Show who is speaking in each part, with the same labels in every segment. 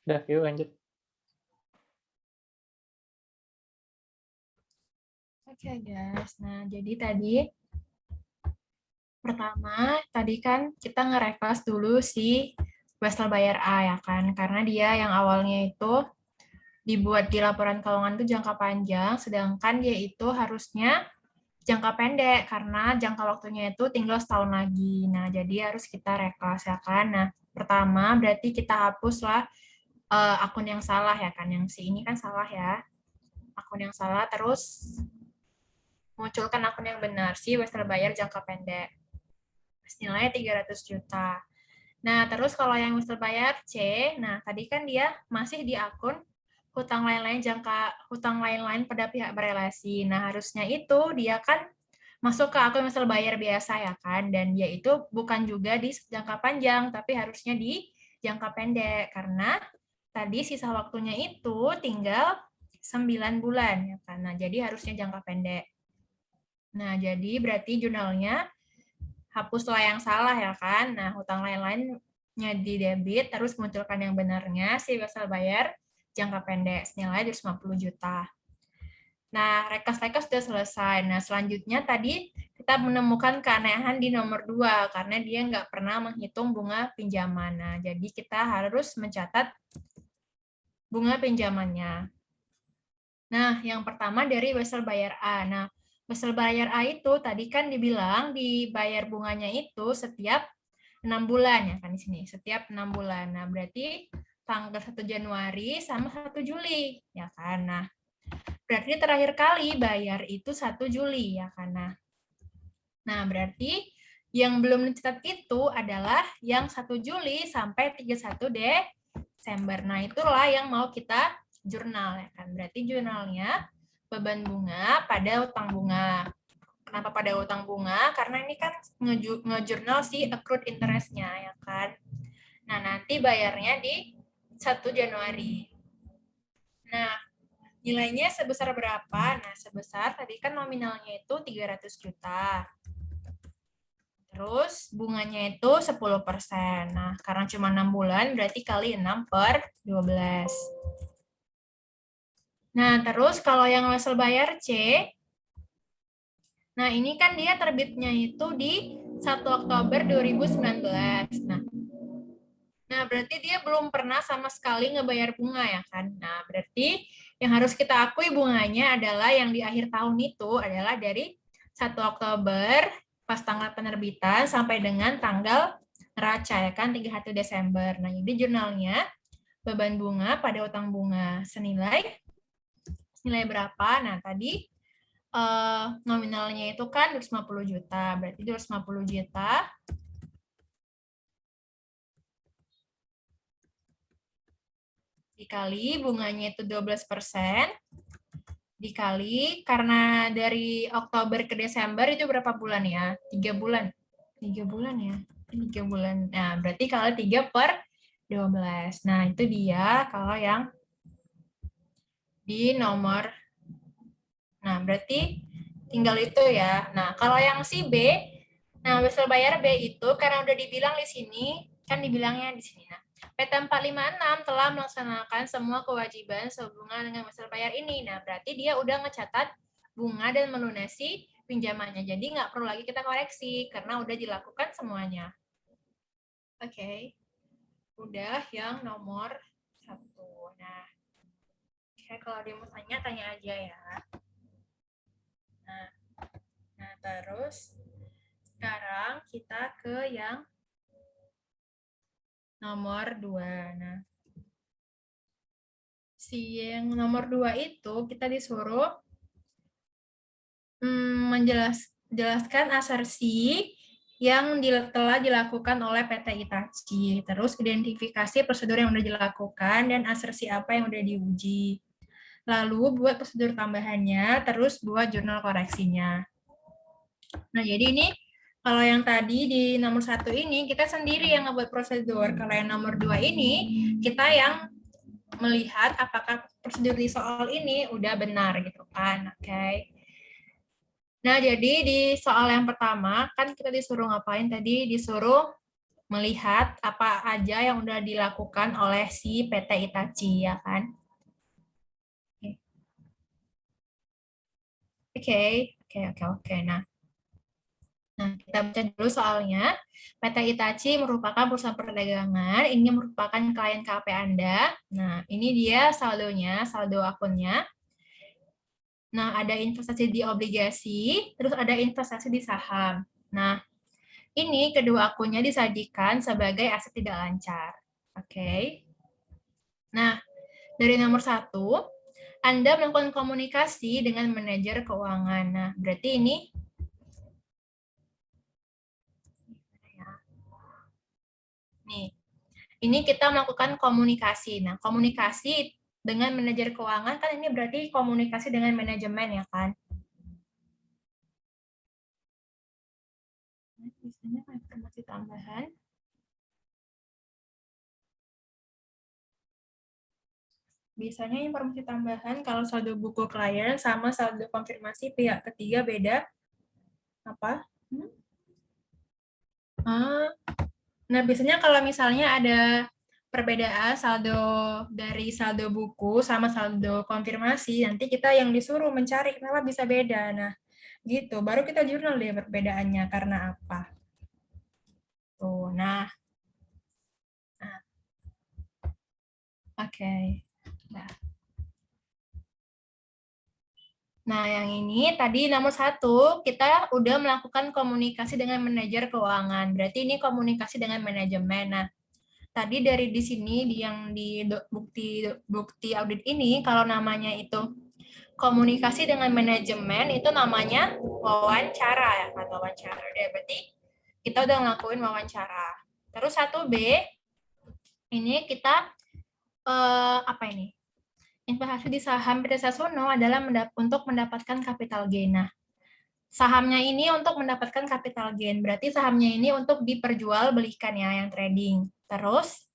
Speaker 1: Udah, yuk lanjut.
Speaker 2: Oke guys, nah jadi tadi pertama tadi kan kita nge-request dulu si Wesel bayar A ya kan, karena dia yang awalnya itu dibuat di laporan keuangan itu jangka panjang, sedangkan dia itu harusnya jangka pendek karena jangka waktunya itu tinggal setahun lagi. Nah, jadi harus kita request ya kan. Nah, pertama berarti kita hapuslah akun yang salah ya kan, yang si ini kan salah ya, akun yang salah, terus munculkan akun yang benar, si Wesel bayar jangka pendek. Nilainya 300 juta. Nah, terus kalau yang Wesel bayar C, nah tadi kan dia masih di akun hutang lain-lain pada pihak berelasi. Nah, harusnya itu dia kan masuk ke akun Wesel bayar biasa ya kan, dan dia itu bukan juga di jangka panjang, tapi harusnya di jangka pendek karena tadi sisa waktunya itu tinggal 9 bulan ya kan. Nah, jadi harusnya jangka pendek. Nah, jadi berarti jurnalnya hapuslah yang salah ya kan. Nah, hutang lain-lainnya di debit, terus munculkan yang benarnya, si Wesel bayar jangka pendek, senilai 250 juta. Nah, rekas-rekas sudah selesai. Nah, selanjutnya tadi kita menemukan keanehan di nomor 2, karena dia nggak pernah menghitung bunga pinjaman. Nah, jadi kita harus mencatat bunga pinjamannya. Nah, yang pertama dari Wesel bayar A. Nah, Wesel bayar A itu tadi kan dibilang dibayar bunganya itu setiap 6 bulan ya kan di sini, setiap 6 bulan. Nah, berarti tanggal 1 Januari sama 1 Juli ya kan. Nah, berarti terakhir kali bayar itu 1 Juli ya kan. Nah, berarti yang belum dicatat itu adalah yang 1 Juli sampai 31 Desember. Nah, itulah yang mau kita jurnal ya kan. Berarti jurnalnya beban bunga pada utang bunga. Kenapa pada utang bunga? Karena ini kan ngejurnal si accrued interest-nya ya kan. Nah, nanti bayarnya di 1 Januari. Nah, nilainya sebesar berapa? Nah, sebesar tadi kan nominalnya itu 300 juta. Terus bunganya itu 10%. Nah, karena cuma 6 bulan, berarti kali 6 per 12. Nah, terus kalau yang Wesel bayar C, nah ini kan dia terbitnya itu di 1 Oktober 2019. Nah, berarti dia belum pernah sama sekali ngebayar bunga ya kan. Nah, berarti yang harus kita akui bunganya adalah yang di akhir tahun itu adalah dari 1 Oktober pas tanggal penerbitan sampai dengan tanggal neraca ya kan 31 Desember. Nah, jadi jurnalnya beban bunga pada utang bunga senilai berapa? Nah, tadi nominalnya itu kan 250 juta. Berarti 250 juta dikali bunganya itu 12%, dikali karena dari Oktober ke Desember itu berapa bulan ya? 3 bulan. 3 bulan ya. 3 bulan. Nah, berarti kalau 3 per 12. Nah, itu dia kalau yang di nomor. Nah, berarti tinggal itu ya. Nah, kalau yang si B, nah Wesel bayar B itu karena udah dibilang di sini, kan dibilangnya di sini. Nah, PT 456 telah melaksanakan semua kewajiban sehubungan dengan Wesel bayar ini. Nah, berarti dia udah ngecatat bunga dan melunasi pinjamannya. Jadi nggak perlu lagi kita koreksi karena udah dilakukan semuanya. Oke. Udah yang nomor 1. Nah, oke, kalau dia mau tanya, tanya aja ya. Nah, terus sekarang kita ke yang nomor 2. Nah, si yang nomor 2 itu kita disuruh menjelaskan asersi yang telah dilakukan oleh PT Itachi. Terus identifikasi prosedur yang sudah dilakukan dan asersi apa yang sudah diuji. Lalu buat prosedur tambahannya, terus buat jurnal koreksinya. Nah, jadi ini kalau yang tadi di nomor 1 ini, kita sendiri yang ngebuat prosedur. Kalau yang nomor 2 ini, kita yang melihat apakah prosedur di soal ini udah benar gitu kan. Oke. Nah, jadi di soal yang pertama, kan kita disuruh ngapain tadi? Disuruh melihat apa aja yang udah dilakukan oleh si PT Itachi, ya kan? Oke, oke, oke, oke. Nah, kita baca dulu soalnya. PT Itachi merupakan perusahaan perdagangan. Ini merupakan klien KP Anda. Nah, ini dia saldonya, saldo akunnya. Nah, ada investasi di obligasi, terus ada investasi di saham. Nah, ini kedua akunnya disajikan sebagai aset tidak lancar. Oke. Nah, dari nomor 1, Anda melakukan komunikasi dengan manajer keuangan. Nah, berarti ini nih, ini kita melakukan komunikasi. Nah, komunikasi dengan manajer keuangan kan ini berarti komunikasi dengan manajemen, ya kan? Biasanya informasi tambahan. Biasanya informasi tambahan kalau saldo buku klien sama saldo konfirmasi pihak ketiga beda apa? Ah, nah, biasanya kalau misalnya ada perbedaan saldo dari saldo buku sama saldo konfirmasi, nanti kita yang disuruh mencari kenapa bisa beda. Nah, gitu. Baru kita jurnal deh perbedaannya karena apa. Tuh, nah, oke. Okay. Nah, yang ini tadi nomor 1, kita udah melakukan komunikasi dengan manajer keuangan. Berarti ini komunikasi dengan manajemen. Nah, tadi dari di sini yang di bukti audit ini, kalau namanya itu komunikasi dengan manajemen, itu namanya wawancara, ya kan? Wawancara. Ya, berarti kita udah ngelakuin wawancara. Terus 1B, ini kita, apa ini? Investasi di saham PT Sasono adalah untuk mendapatkan capital gain. Nah, sahamnya ini untuk mendapatkan capital gain, berarti sahamnya ini untuk diperjualbelikan ya, yang trading. Terus,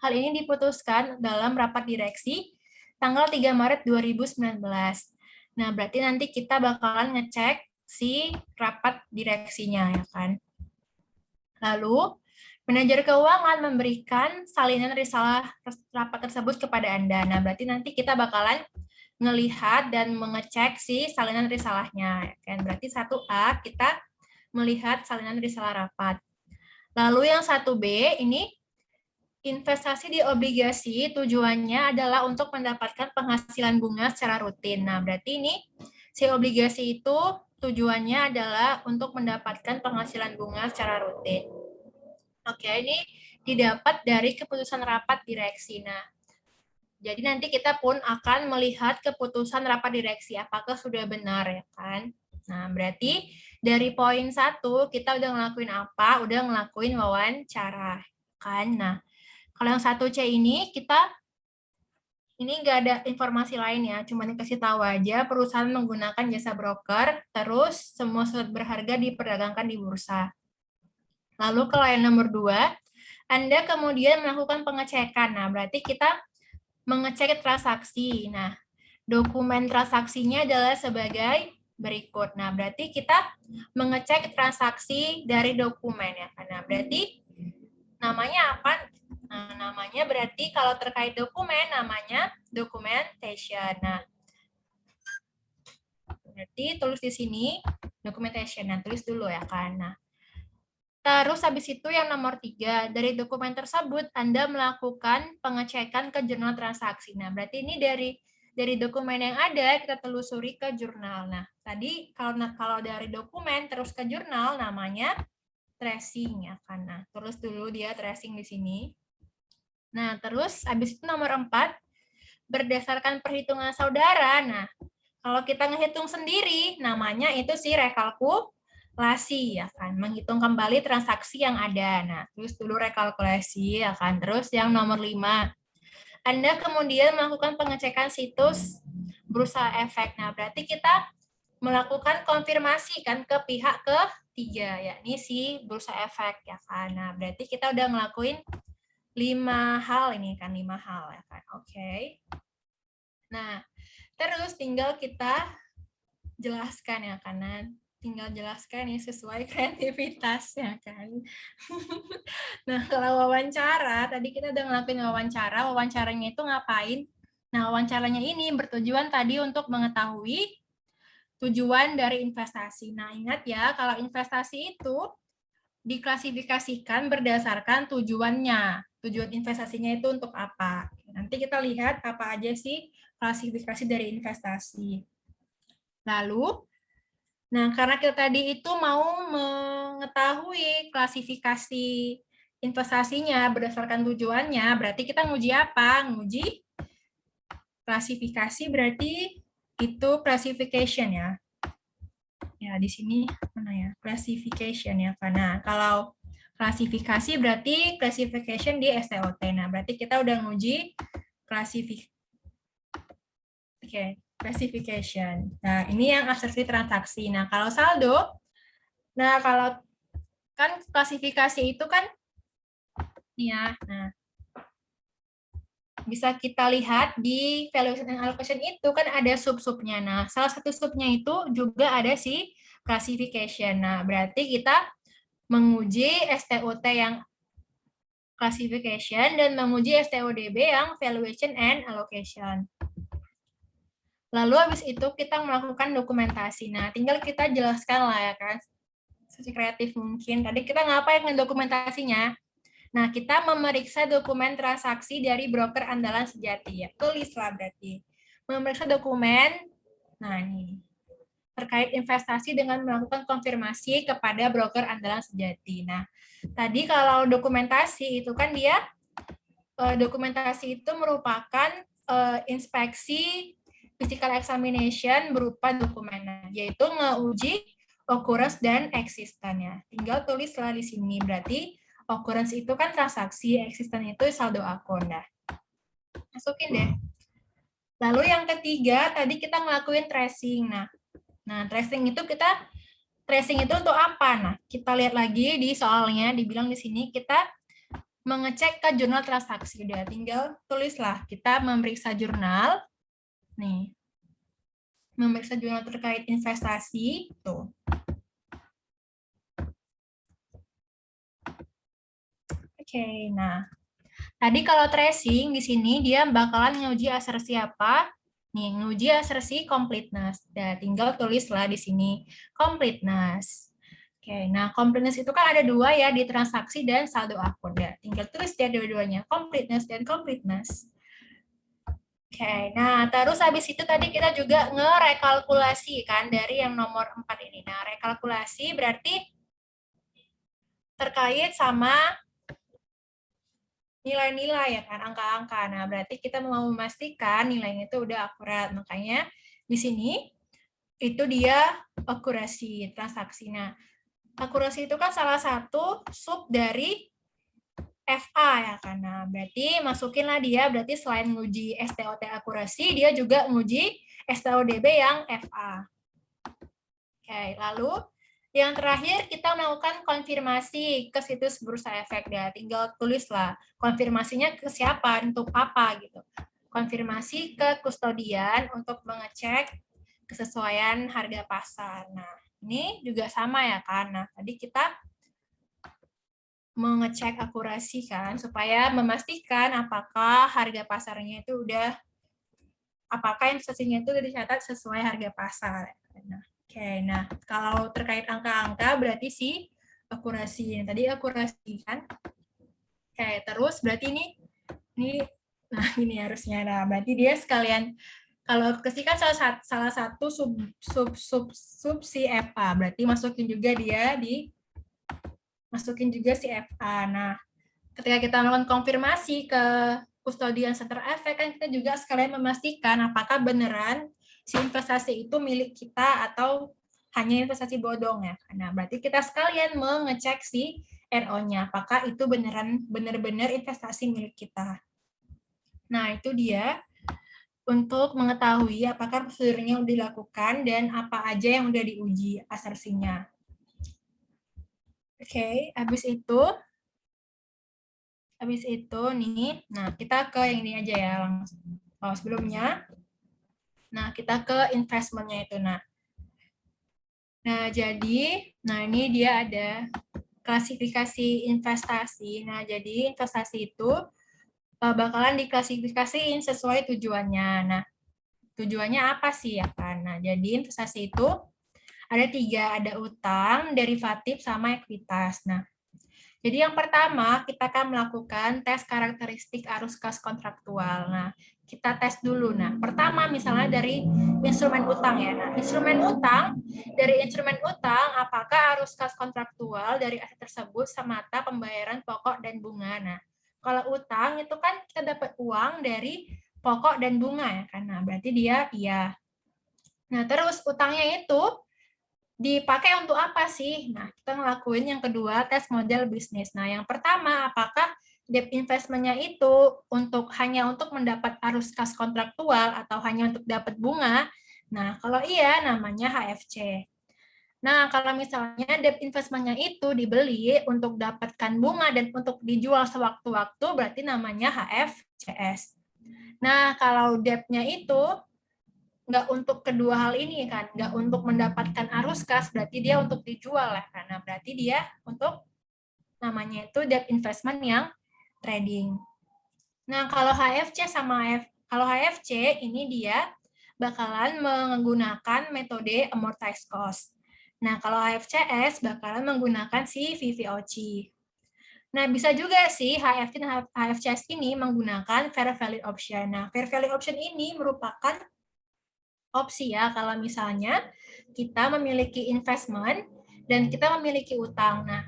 Speaker 2: hal ini diputuskan dalam rapat direksi tanggal 3 Maret 2019. Nah, berarti nanti kita bakalan ngecek si rapat direksinya, ya kan? Lalu, manajer keuangan memberikan salinan risalah rapat tersebut kepada Anda. Nah, berarti nanti kita bakalan ngelihat dan mengecek si salinan risalahnya. Kan? Berarti 1A kita melihat salinan risalah rapat. Lalu yang 1B ini investasi di obligasi tujuannya adalah untuk mendapatkan penghasilan bunga secara rutin. Nah, berarti ini si obligasi itu tujuannya adalah untuk mendapatkan penghasilan bunga secara rutin. Oke, ini didapat dari keputusan rapat direksi. Nah, jadi nanti kita pun akan melihat keputusan rapat direksi apakah sudah benar, ya kan? Nah, berarti dari poin 1 kita udah ngelakuin apa? Udah ngelakuin wawancara, kan? Nah, kalau yang 1C ini ini nggak ada informasi lain ya, cuma dikasih tahu aja perusahaan menggunakan jasa broker, terus semua surat berharga diperdagangkan di bursa. Lalu kalau yang nomor 2, Anda kemudian melakukan pengecekan. Nah, berarti kita mengecek transaksi. Nah, dokumen transaksinya adalah sebagai berikut. Nah, berarti kita mengecek transaksi dari dokumen ya. Nah, berarti namanya apa? Nah, namanya berarti kalau terkait dokumen namanya documentation. Nah, berarti tulis di sini documentation. Nah, tulis dulu ya kan. Nah, terus habis itu yang nomor 3, dari dokumen tersebut Anda melakukan pengecekan ke jurnal transaksi. Nah, berarti ini dari dokumen yang ada kita telusuri ke jurnal. Nah, tadi kalau dari dokumen terus ke jurnal namanya tracing ya kan. Nah, terus dulu dia tracing di sini. Nah, terus habis itu nomor 4, berdasarkan perhitungan saudara. Nah, kalau kita ngehitung sendiri namanya itu si rekalkulasi ya kan, menghitung kembali transaksi yang ada. Nah, terus dulu rekalkulasi ya kan. Terus yang nomor 5, Anda kemudian melakukan pengecekan situs bursa efek. Nah, berarti kita melakukan konfirmasi kan ke pihak ketiga, yakni si bursa efek ya kan. Nah, berarti kita udah ngelakuin 5 hal ini kan, 5 hal ya kan. Oke. Nah, terus tinggal kita jelaskan ya kan. tinggal jelaskan ya sesuai kreativitasnya kan. Nah, kalau wawancara, tadi kita udah ngelakuin wawancara, wawancaranya itu ngapain? Nah, wawancaranya ini bertujuan tadi untuk mengetahui tujuan dari investasi. Nah, ingat ya, kalau investasi itu diklasifikasikan berdasarkan tujuannya. Tujuan investasinya itu untuk apa? Nanti kita lihat apa aja sih klasifikasi dari investasi. Lalu, nah, karena kita tadi itu mau mengetahui klasifikasi investasinya berdasarkan tujuannya, berarti kita nguji apa? Nguji klasifikasi berarti itu classification ya. Ya, di sini mana ya? Classification ya. Karena kalau klasifikasi berarti classification di STOT. Nah, berarti kita udah nguji klasifikasi. Oke, classification. Nah, ini yang asersi transaksi. Nah, kalau saldo, nah kalau kan klasifikasi itu kan ya, nah bisa kita lihat di valuation and allocation itu kan ada sub-subnya. Nah, salah satu subnya itu juga ada si classification. Nah, berarti kita menguji STOT yang classification dan menguji STODB yang valuation and allocation. Lalu habis itu kita melakukan dokumentasi. Nah, tinggal kita jelaskan lah ya kan, sekreatif mungkin. Tadi kita ngapain dengan dokumentasinya? Nah, kita memeriksa dokumen transaksi dari broker andalan sejati ya. Tulislah berarti. Memeriksa dokumen, nah ini, terkait investasi dengan melakukan konfirmasi kepada broker andalan sejati. Nah, tadi kalau dokumentasi itu kan dia, dokumentasi itu merupakan inspeksi physical examination berupa dokumen, yaitu ngeuji occurrence dan existence-nya. Tinggal tulislah di sini, berarti occurrence itu kan transaksi, existence itu saldo akun. Nah, masukin deh. Lalu yang ketiga, tadi kita ngelakuin tracing. Nah, tracing itu untuk apa? Nah, kita lihat lagi di soalnya, dibilang di sini kita mengecek ke jurnal transaksi. Udah, tinggal tulislah. Kita memeriksa jurnal. Nih, memeriksa jurnal terkait investasi. Tuh. Oke, nah. Tadi kalau tracing di sini dia bakalan nguji asersi apa? Nih, nguji asersi completeness. Nah, tinggal tulislah di sini completeness. Oke, nah completeness itu kan ada dua ya, di transaksi dan saldo akun ya. Tinggal tulis dia dua-duanya, completeness dan completeness. Oke, nah terus habis itu tadi kita juga ngerekalkulasi kan dari yang nomor 4 ini. Nah, rekalkulasi berarti terkait sama nilai-nilai ya kan, angka-angka. Nah, berarti kita mau memastikan nilainya itu udah akurat. Makanya di sini itu dia akurasi transaksi. Nah, akurasi itu kan salah satu sub dari FA ya kan. Nah, berarti masukinlah dia, berarti selain nguji STOT akurasi, dia juga nguji STODB yang FA. Oke, lalu yang terakhir kita melakukan konfirmasi ke situs Bursa Efek. Ya, tinggal tulislah konfirmasinya ke siapa, untuk apa gitu. Konfirmasi ke kustodian untuk mengecek kesesuaian harga pasar. Nah, ini juga sama ya kan. Nah, tadi kita mengecek akurasi kan supaya memastikan apakah harga pasarnya itu udah, apakah investasinya itu udah dicatat sesuai harga pasar. Nah, oke, nah kalau terkait angka-angka berarti si akurasi. Tadi akurasi kan. Oke, terus berarti ini nah ini harusnya. Nah, berarti dia sekalian, kalau akurasi kan salah satu sub si FA. Berarti masukin juga si FA. Nah, ketika kita melakukan konfirmasi ke kustodian center efek kan kita juga sekalian memastikan apakah beneran si investasi itu milik kita atau hanya investasi bodong ya. Nah, berarti kita sekalian mengecek si RO-nya apakah itu benar-benar investasi milik kita. Nah, itu dia untuk mengetahui apakah prosedurnya udah dilakukan dan apa aja yang udah diuji asersinya. Oke, habis itu nih, nah kita ke yang ini aja ya langsung. Oh, sebelumnya, nah kita ke investmentnya itu. Nah, Nah, ini dia ada klasifikasi investasi. Nah, jadi investasi itu bakalan diklasifikasiin sesuai tujuannya. Nah, tujuannya apa sih ya kan? Nah, jadi investasi itu ada 3, ada utang, derivatif, sama ekuitas. Nah, jadi yang pertama kita akan melakukan tes karakteristik arus kas kontraktual. Nah, kita tes dulu. Nah, pertama misalnya dari instrumen utang ya. Nah, dari instrumen utang apakah arus kas kontraktual dari aset tersebut semata pembayaran pokok dan bunga. Nah, kalau utang itu kan kita dapat uang dari pokok dan bunga ya kan. Nah, berarti dia iya. Nah, terus utangnya itu dipakai untuk apa sih? Nah, kita ngelakuin yang kedua, tes model bisnis. Nah, yang pertama, apakah debt investment-nya itu hanya untuk mendapat arus kas kontraktual atau hanya untuk dapat bunga? Nah, kalau iya namanya HFC. Nah, kalau misalnya debt investment-nya itu dibeli untuk dapatkan bunga dan untuk dijual sewaktu-waktu, berarti namanya HFCS. Nah, kalau debt-nya itu nggak untuk kedua hal ini kan, nggak untuk mendapatkan arus kas, berarti dia untuk dijual lah, karena berarti dia untuk namanya itu debt investment yang trading. Nah, kalau HFC ini dia bakalan menggunakan metode amortized cost. Nah, kalau HFCS bakalan menggunakan si VVOC. Nah, bisa juga sih HFC dan HFCS ini menggunakan fair value option. Nah, fair value option ini merupakan opsi ya kalau misalnya kita memiliki investment dan kita memiliki utang. Nah,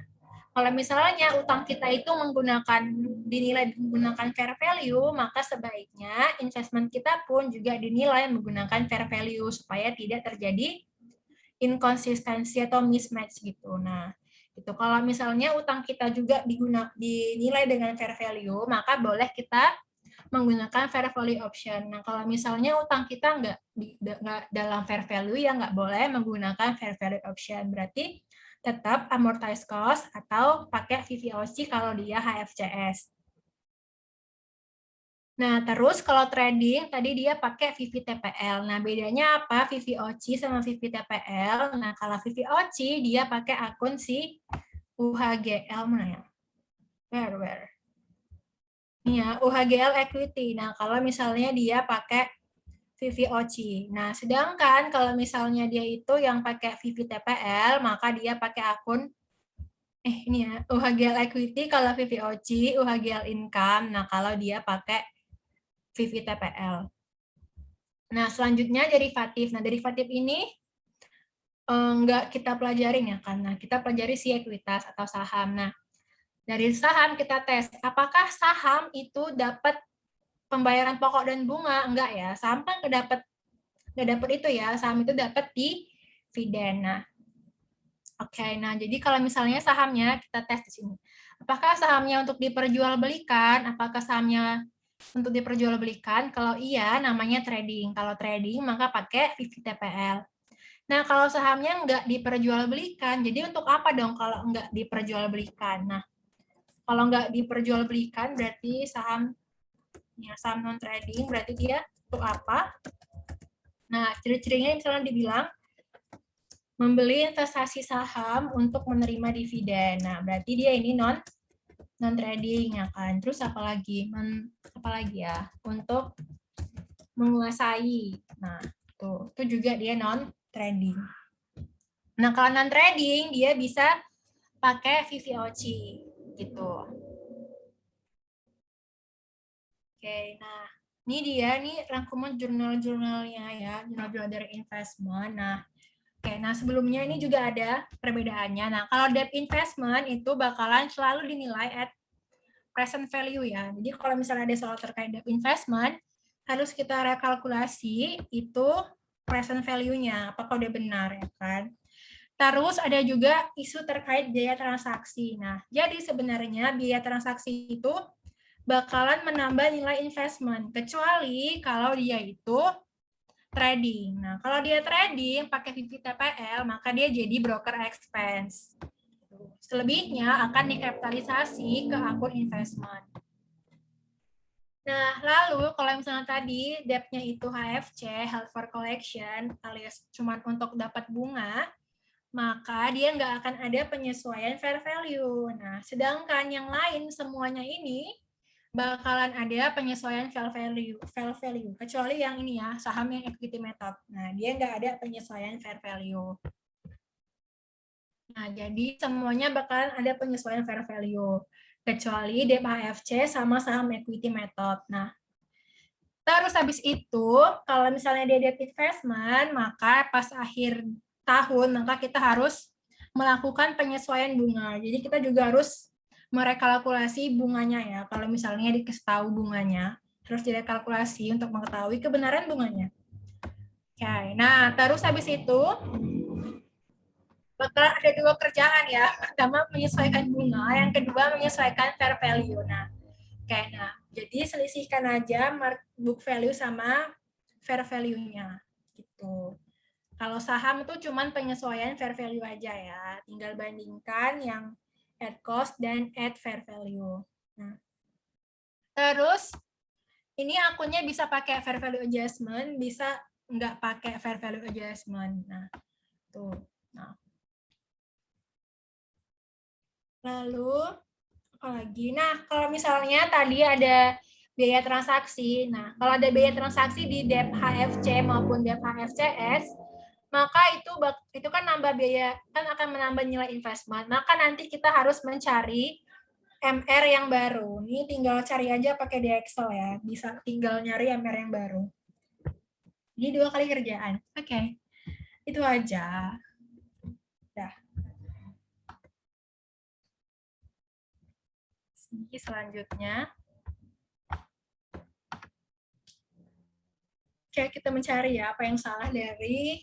Speaker 2: kalau misalnya utang kita itu dinilai menggunakan fair value, maka sebaiknya investment kita pun juga dinilai menggunakan fair value supaya tidak terjadi inkonsistensi atau mismatch gitu. Nah, itu kalau misalnya utang kita juga dinilai dengan fair value, maka boleh kita menggunakan fair value option. Nah, kalau misalnya utang kita nggak dalam fair value, ya nggak boleh menggunakan fair value option. Berarti tetap amortized cost atau pakai VVOC kalau dia HFCS. Nah, terus kalau trading, tadi dia pakai VVTPL. Nah, bedanya apa VVOC sama VVTPL? Nah, kalau VVOC, dia pakai akun si UHGL, mana ya? Where? Ini ya, UHGL Equity. Nah, kalau misalnya dia pakai VVOC. Nah, sedangkan kalau misalnya dia itu yang pakai VVTPL, maka dia pakai akun ini ya, UHGL Equity kalau VVOC, UHGL Income. Nah, kalau dia pakai VVTPL. Nah, selanjutnya derivatif. Nah, derivatif ini nggak kita pelajarin ya, karena kita pelajari si ekuitas atau saham. Nah, dari saham kita tes, apakah saham itu dapat pembayaran pokok dan bunga? Enggak ya, saham kan nggak dapat itu ya, saham itu dapat dividen. Nah, oke, nah jadi kalau misalnya sahamnya kita tes di sini. Apakah sahamnya untuk diperjualbelikan? Apakah sahamnya untuk diperjualbelikan? Kalau iya, namanya trading. Kalau trading, maka pakai VVTPL. Nah, kalau sahamnya nggak diperjualbelikan, jadi untuk apa dong kalau nggak diperjualbelikan? Nah, kalau nggak diperjualbelikan berarti saham non trading, berarti dia untuk apa? Nah, ciri-cirinya misalnya dibilang membeli investasi saham untuk menerima dividen. Nah, berarti dia ini non trading ya kan. Terus apalagi ya? Untuk menguasai. Nah, itu juga dia non trading. Nah, kalau non trading dia bisa pakai VVOC gitu. Oke, nah ini dia nih rangkuman jurnal-jurnalnya ya, jurnal-jurnal dari investment. Nah, oke, nah sebelumnya ini juga ada perbedaannya. Nah, kalau debt investment itu bakalan selalu dinilai at present value ya. Jadi kalau misalnya ada soal terkait debt investment, harus kita rekalkulasi itu present value-nya, apakah udah benar ya kan. Terus ada juga isu terkait biaya transaksi. Nah, jadi sebenarnya biaya transaksi itu bakalan menambah nilai investment, kecuali kalau dia itu trading. Nah, kalau dia trading pakai VVTPL, maka dia jadi broker expense. Selebihnya akan dikapitalisasi ke akun investment. Nah, lalu kalau misalnya tadi debt-nya itu HFC, held for collection, alias cuma untuk dapat bunga, maka dia nggak akan ada penyesuaian fair value. Nah, sedangkan yang lain semuanya ini bakalan ada penyesuaian fair value, kecuali yang ini ya, saham yang equity method. Nah, dia nggak ada penyesuaian fair value. Nah, jadi semuanya bakalan ada penyesuaian fair value, kecuali DEP HFC sama saham equity method. Nah, terus habis itu, kalau misalnya dia debt investment, maka pas akhir tahun, maka kita harus melakukan penyesuaian bunga. Jadi kita juga harus merekalkulasi bunganya ya. Kalau misalnya dikasih tahu bunganya, terus direkalkulasi untuk mengetahui kebenaran bunganya. Oke, nah terus habis itu, bakal ada dua kerjaan ya. Pertama menyesuaikan bunga, yang kedua menyesuaikan fair value. Nah, jadi selisihkan aja book value sama fair value-nya gitu. Kalau saham itu cuman penyesuaian fair value aja ya. Tinggal bandingkan yang at cost dan at fair value. Nah, terus ini akunnya bisa pakai fair value adjustment, bisa nggak pakai fair value adjustment. Nah, tuh. Nah. Lalu apalagi? Nah, kalau misalnya tadi ada biaya transaksi. Nah, kalau ada biaya transaksi di DEP HFC maupun DEP HFCS, maka itu kan nambah biaya, kan akan menambah nilai investment. Maka nanti kita harus mencari MR yang baru. Ini tinggal cari aja pakai di Excel ya. Bisa tinggal nyari MR yang baru. Jadi 2 kali kerjaan. Oke. Itu aja. Dah. Selanjutnya. Oke, kita mencari ya apa yang salah dari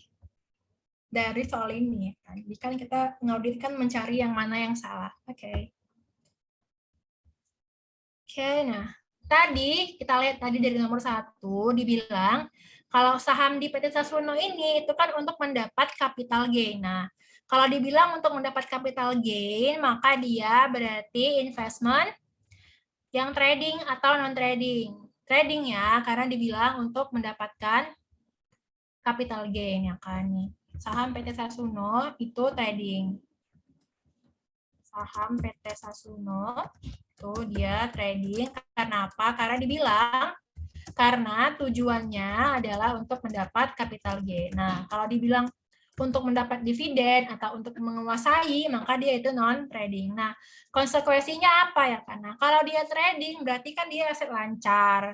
Speaker 2: soal ini. Jadi kan kita ngaudit kan mencari yang mana yang salah. Oke. Oke, nah tadi kita lihat tadi dari nomor 1 dibilang kalau saham di PT Sasuno ini itu kan untuk mendapat capital gain. Nah, kalau dibilang untuk mendapat capital gain, maka dia berarti investment yang trading atau non trading. Trading ya, karena dibilang untuk mendapatkan capital gain ya kan nih. Saham PT Sasuno itu trading. Saham PT Sasuno itu dia trading karena apa? Karena dibilang karena tujuannya adalah untuk mendapat capital gain. Nah, kalau dibilang untuk mendapat dividen atau untuk menguasai, maka dia itu non trading. Nah, konsekuensinya apa ya? Karena kalau dia trading berarti kan dia aset lancar.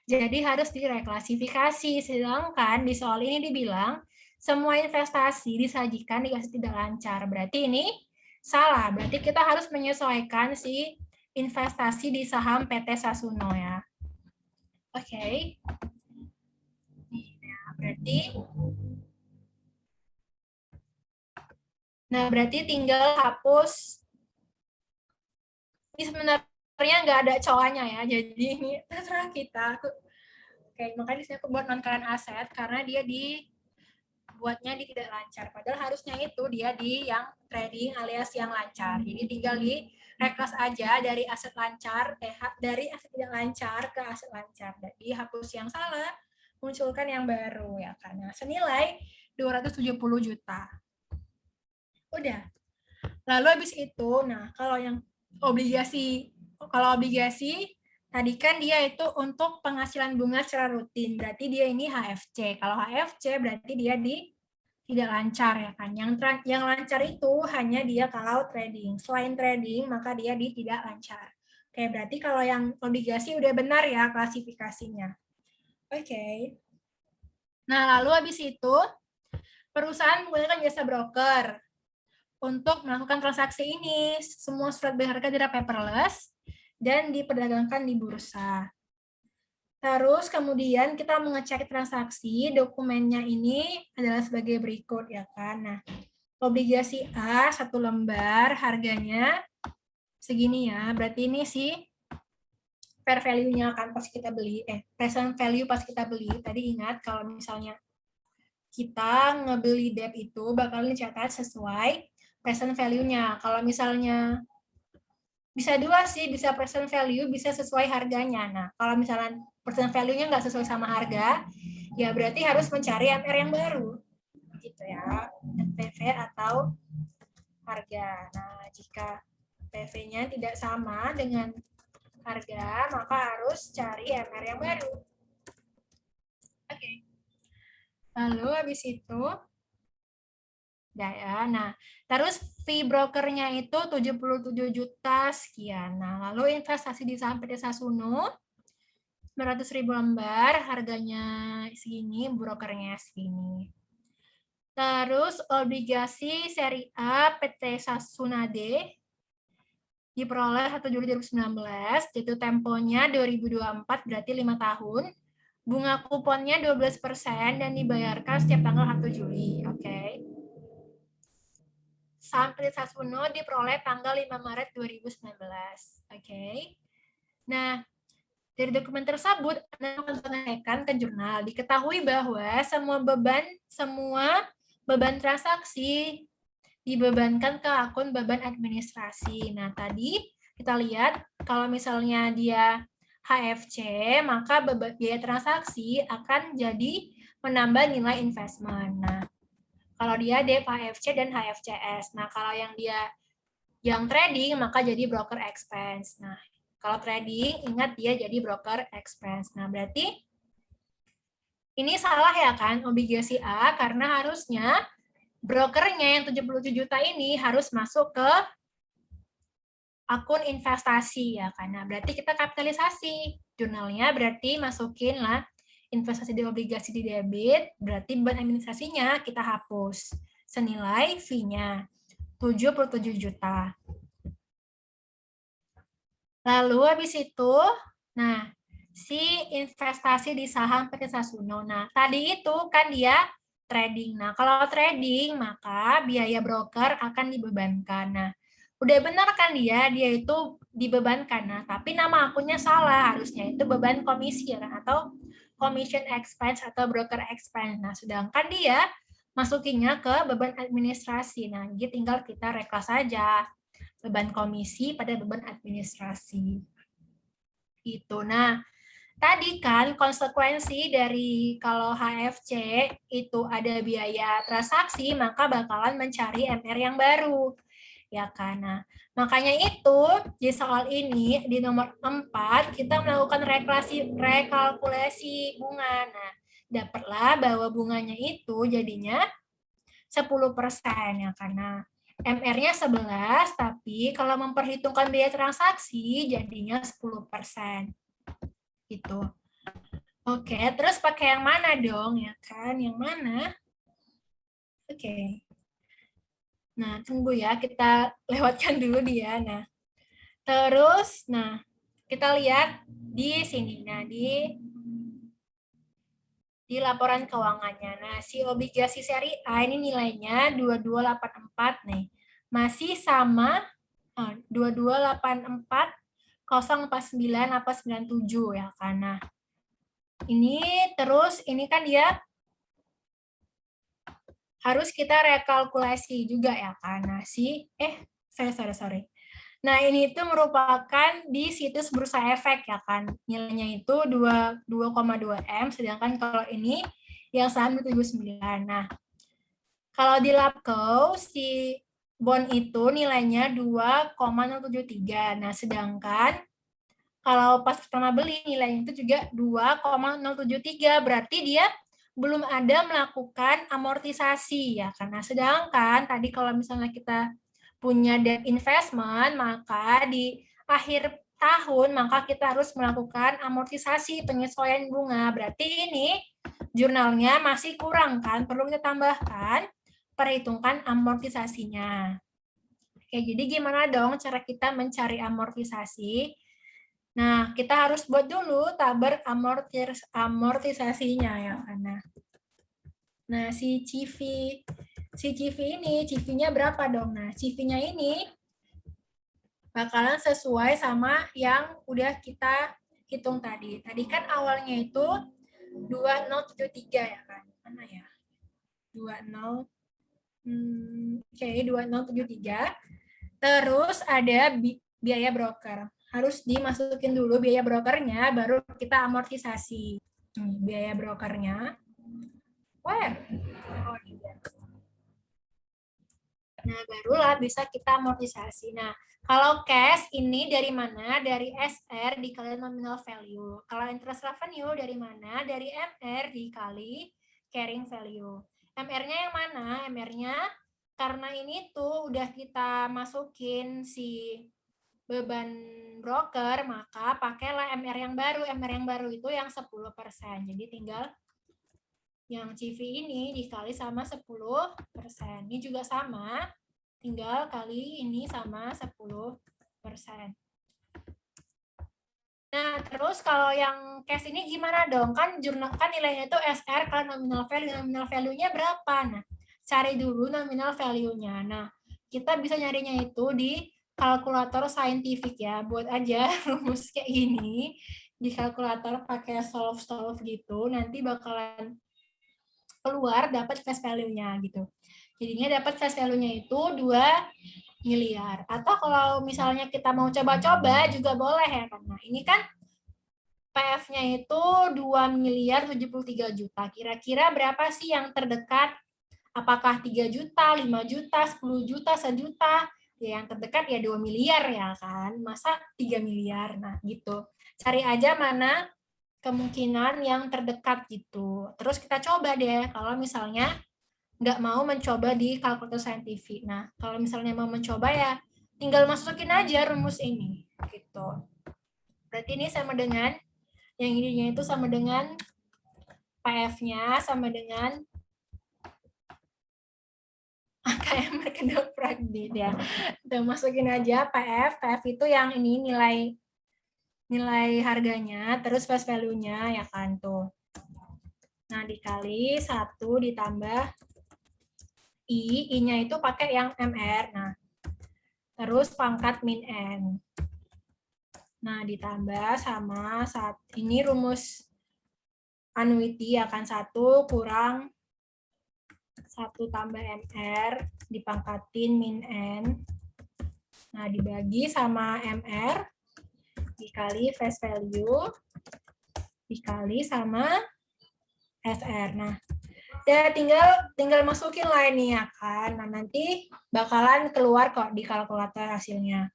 Speaker 2: Jadi harus direklasifikasi. Sedangkan di soal ini dibilang semua investasi disajikan di aset tidak lancar. Berarti ini salah. Berarti kita harus menyesuaikan si investasi di saham PT Sasuno ya. Oke. Berarti tinggal hapus. Ini sebenarnya nggak ada cowoknya ya. Jadi ini terserah kita. Oke, makanya di sini aku buat non current aset karena dia buatnya di tidak lancar. Padahal harusnya itu dia di yang trading alias yang lancar. Jadi tinggal di reclass aja dari aset lancar, dari aset tidak lancar ke aset lancar. Jadi hapus yang salah, munculkan yang baru ya karena senilai 270 juta. Udah. Lalu habis itu, nah kalau yang obligasi tadi kan dia itu untuk penghasilan bunga secara rutin. Berarti dia ini HFC. Kalau HFC berarti dia di tidak lancar ya kan. Yang lancar itu hanya dia kalau trading. Selain trading, maka dia di tidak lancar. Oke, berarti kalau yang obligasi udah benar ya klasifikasinya. Oke. Nah, lalu habis itu perusahaan menggunakan jasa broker untuk melakukan transaksi ini. Semua surat berharga tidak paperless dan diperdagangkan di bursa. Terus kemudian kita mengecek transaksi, dokumennya ini adalah sebagai berikut ya kan. Nah, obligasi A 1 lembar harganya segini ya. Berarti ini sih fair value-nya kan pas kita beli, present value pas kita beli. Tadi ingat kalau misalnya kita ngebeli debt itu bakal dicatat sesuai present value-nya. Kalau misalnya bisa dua sih, bisa present value, bisa sesuai harganya. Nah, kalau misalnya present value-nya nggak sesuai sama harga, ya berarti harus mencari MR yang baru. gitu ya, NPV atau harga. Nah, jika PV-nya tidak sama dengan harga, maka harus cari MR yang baru. Oke. Lalu habis itu, ya. Nah, terus fee brokernya itu 77 juta sekian. Nah, lalu investasi di saham PT Sasuno 900.000 lembar, harganya segini, brokernya segini. Terus obligasi seri A PT Sasunade diperoleh 1 Juli 2019, jatuh temponya 2024, berarti 5 tahun. Bunga kuponnya 12% dan dibayarkan setiap tanggal 1 Juli. Oke. Saham PT Sasuno diperoleh tanggal 5 Maret 2019. Oke. Nah, dari dokumen tersebut, Anda akan menanyakan ke jurnal. Diketahui bahwa semua beban transaksi dibebankan ke akun beban administrasi. Nah, tadi kita lihat kalau misalnya dia HFC, maka biaya transaksi akan jadi menambah nilai investment. Nah, kalau dia DEP HFC dan HFCS. Nah, kalau yang trading, maka jadi broker expense. Nah, kalau trading, ingat dia jadi broker expense. Nah, berarti ini salah ya kan, obligasi A, karena harusnya brokernya yang 77 juta ini harus masuk ke akun investasi ya kan. Nah, berarti kita kapitalisasi. Jurnalnya berarti masukin lah investasi di obligasi di debit, berarti beban administrasinya kita hapus. Senilai fee-nya 77 juta. Lalu habis itu, nah, si investasi di saham PT Sasuno. Nah, tadi itu kan dia trading. Nah, kalau trading, maka biaya broker akan dibebankan. Nah, udah benar kan dia itu dibebankan. Nah, tapi nama akunnya salah. Harusnya itu beban komisi ya kan? Atau commission expense atau broker expense. Nah, sedangkan dia masukinnya ke beban administrasi. Nah, jadi tinggal kita reklas saja beban komisi pada beban administrasi. Itu. Nah, tadi kan konsekuensi dari kalau HFC itu ada biaya transaksi, maka bakalan mencari MR yang baru. Ya kan? Nah, makanya itu di soal ini di nomor 4 kita melakukan rekalkulasi bunga. Nah, dapatlah bahwa bunganya itu jadinya 10% ya karena MR-nya 11, tapi kalau memperhitungkan biaya transaksi jadinya 10%. Gitu. Oke, terus pakai yang mana dong ya kan? Yang mana? Oke. Nah, tunggu ya, kita lewatkan dulu dia. Nah, terus kita lihat di sini. Nah, di laporan keuangannya. Nah, si obligasi seri A ini nilainya 2284 nih. Masih sama 2284 049 97 ya kan. Nah, ini terus ini kan dia harus kita rekalkulasi juga ya kan. Nah, sorry. Nah, ini itu merupakan di situs Bursa Efek ya kan. Nilainya itu 2,2 M, sedangkan kalau ini yang saham 79. Nah, kalau di Labco, si bond itu nilainya 2,073. Nah, sedangkan kalau pas pertama beli nilainya itu juga 2,073. Berarti dia belum ada melakukan amortisasi ya. Karena sedangkan tadi kalau misalnya kita punya debt investment, maka di akhir tahun maka kita harus melakukan amortisasi penyesuaian bunga. Berarti ini jurnalnya masih kurang kan, perlu kita tambahkan, perhitungkan amortisasinya. Oke, jadi gimana dong cara kita mencari amortisasi? Nah, kita harus buat dulu tabel amortisasinya ya karena. Nah, si CV ini, CV-nya berapa dong? Nah, CV-nya ini bakalan sesuai sama yang udah kita hitung tadi. Tadi kan awalnya itu 2073 ya kan? Mana ya? 2073. Terus ada biaya broker. Harus dimasukin dulu biaya brokernya, baru kita amortisasi. Biaya brokernya Where? Oh, iya. Nah, barulah bisa kita amortisasi. Nah, kalau cash ini dari mana? Dari SR dikali nominal value. Kalau interest revenue dari mana? Dari MR dikali carrying value. MR-nya yang mana? MR-nya karena ini tuh udah kita masukin si beban broker, maka pakailah MR yang baru. MR yang baru itu yang 10%. Jadi tinggal yang CV ini dikali sama 10%. Ini juga sama, tinggal kali ini sama 10%. Nah, terus kalau yang cash ini gimana dong? Kan jurnal kan nilainya itu SR kalau nominal value. Nominal value-nya berapa? Nah, cari dulu nominal value-nya. Nah, kita bisa nyarinya itu di kalkulator saintifik ya. Buat aja rumus kayak gini di kalkulator pakai solve gitu. Nanti bakalan keluar dapat face value-nya gitu. Jadinya dapat face value-nya itu 2 miliar. Atau kalau misalnya kita mau coba-coba juga boleh ya kan. Nah, ini kan PF-nya itu 2 miliar 73 juta. Kira-kira berapa sih yang terdekat? Apakah 3 juta, 5 juta, 10 juta, 1 juta? Ya yang terdekat ya 2 miliar ya kan. Masa 3 miliar? Nah, gitu. Cari aja mana kemungkinan yang terdekat gitu. Terus kita coba deh kalau misalnya nggak mau mencoba di kalkulator saintifik. Nah, kalau misalnya mau mencoba ya tinggal masukin aja rumus ini gitu. Berarti ini sama dengan yang ininya itu sama dengan PF-nya sama dengan AKM kedoprak ya. Kita masukin aja PF itu yang ini nilai harganya, terus face value-nya ya kan tuh. Nah, dikali 1 ditambah I-nya itu pakai yang MR. Nah, terus pangkat min N. Nah, ditambah sama ini rumus annuity akan 1 kurang 1 tambah MR dipangkatin min N. Nah, dibagi sama MR dikali face value dikali sama SR. Nah, ya tinggal masukin lah ini ya kan. Nah, nanti bakalan keluar kok di kalkulator hasilnya.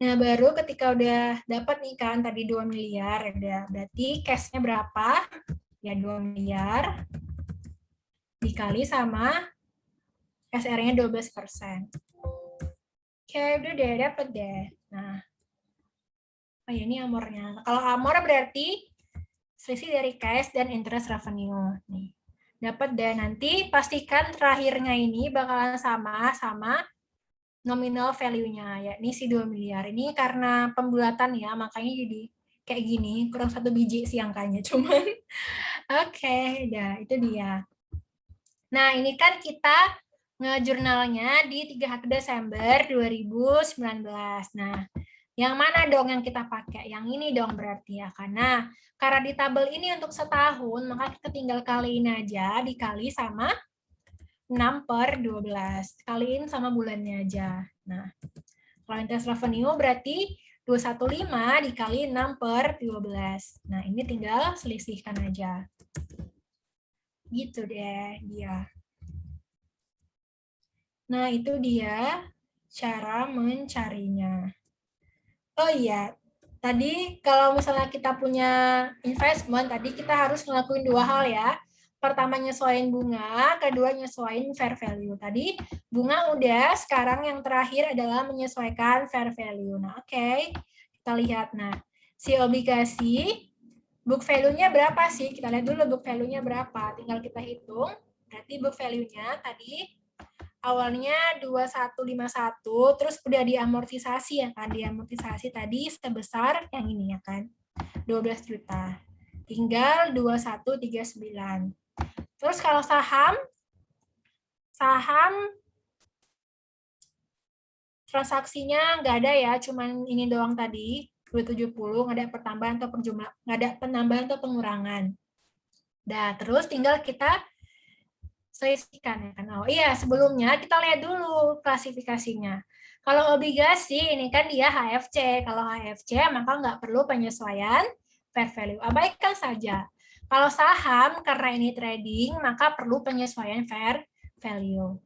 Speaker 2: Nah, baru ketika udah dapat nih kan tadi 2 miliar, ya berarti cash-nya berapa? Ya 2 miliar dikali sama SR-nya 12%. Oke, udah deh, dapat deh. Nah, oh ya ini amornya. Kalau amor berarti selisih dari cash dan interest revenue. Nih, dapat deh. Nanti pastikan terakhirnya ini bakalan sama nominal value-nya, ya ini si 2 miliar. Ini karena pembulatan ya, makanya jadi kayak gini, kurang 1 biji sih angkanya. Cuman, oke, dah itu dia. Nah, ini kan kita ngejurnalnya di 31 Desember 2019. Nah, yang mana dong yang kita pakai? Yang ini dong berarti ya. Karena di tabel ini untuk setahun, maka kita tinggal kaliin aja, dikali sama 6/12. Kaliin sama bulannya aja. Nah, kalau interest revenue berarti 215 dikali 6/12. Nah, ini tinggal selisihkan aja. Gitu deh dia. Nah, itu dia cara mencarinya. Oh iya, tadi kalau misalnya kita punya investment, tadi kita harus ngelakuin 2 hal ya. Pertama nyesuaiin bunga, kedua nyesuaiin fair value. Tadi bunga udah, sekarang yang terakhir adalah menyesuaikan fair value. Nah, oke. Kita lihat. Nah, si obligasi book value-nya berapa sih? Kita lihat dulu book value-nya berapa. Tinggal kita hitung. Berarti book value-nya tadi awalnya 2151, terus udah diamortisasi ya kan, diamortisasi tadi sebesar yang ini ya kan, 12 juta. Tinggal 2139. Terus kalau saham transaksinya nggak ada ya, cuman ini doang tadi, 270, nggak ada pertambahan atau nggak ada penambahan atau pengurangan. Nah, terus tinggal kita selisihkan ya kan. Oh iya, sebelumnya kita lihat dulu klasifikasinya. Kalau obligasi ini kan dia HFC. Kalau HFC maka nggak perlu penyesuaian fair value. Abaikan saja. Kalau saham, karena ini trading, maka perlu penyesuaian fair value.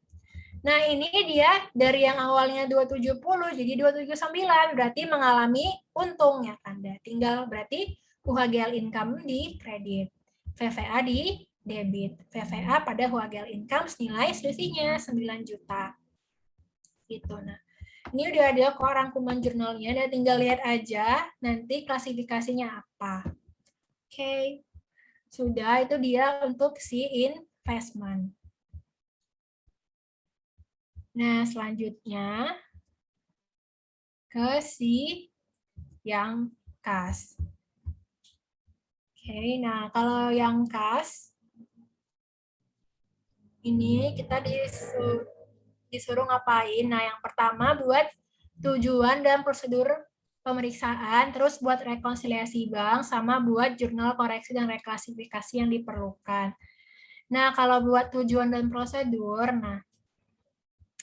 Speaker 2: Nah, ini dia dari yang awalnya 270 jadi 279, berarti mengalami untung ya kan. Tinggal berarti UHGL income di kredit, VVA di debit. VVA pada UHGL income nilai selisihnya 9 juta. Gitu. Nah, ini udah ada kok rangkuman jurnalnya, dan tinggal lihat aja nanti klasifikasinya apa. Oke. Sudah, itu dia untuk si investment. Nah, selanjutnya ke si yang kas. Oke, nah kalau yang kas, ini kita disuruh ngapain? Nah, yang pertama buat tujuan dan prosedur pemeriksaan, terus buat rekonsiliasi bank, sama buat jurnal koreksi dan reklasifikasi yang diperlukan. Nah, kalau buat tujuan dan prosedur, nah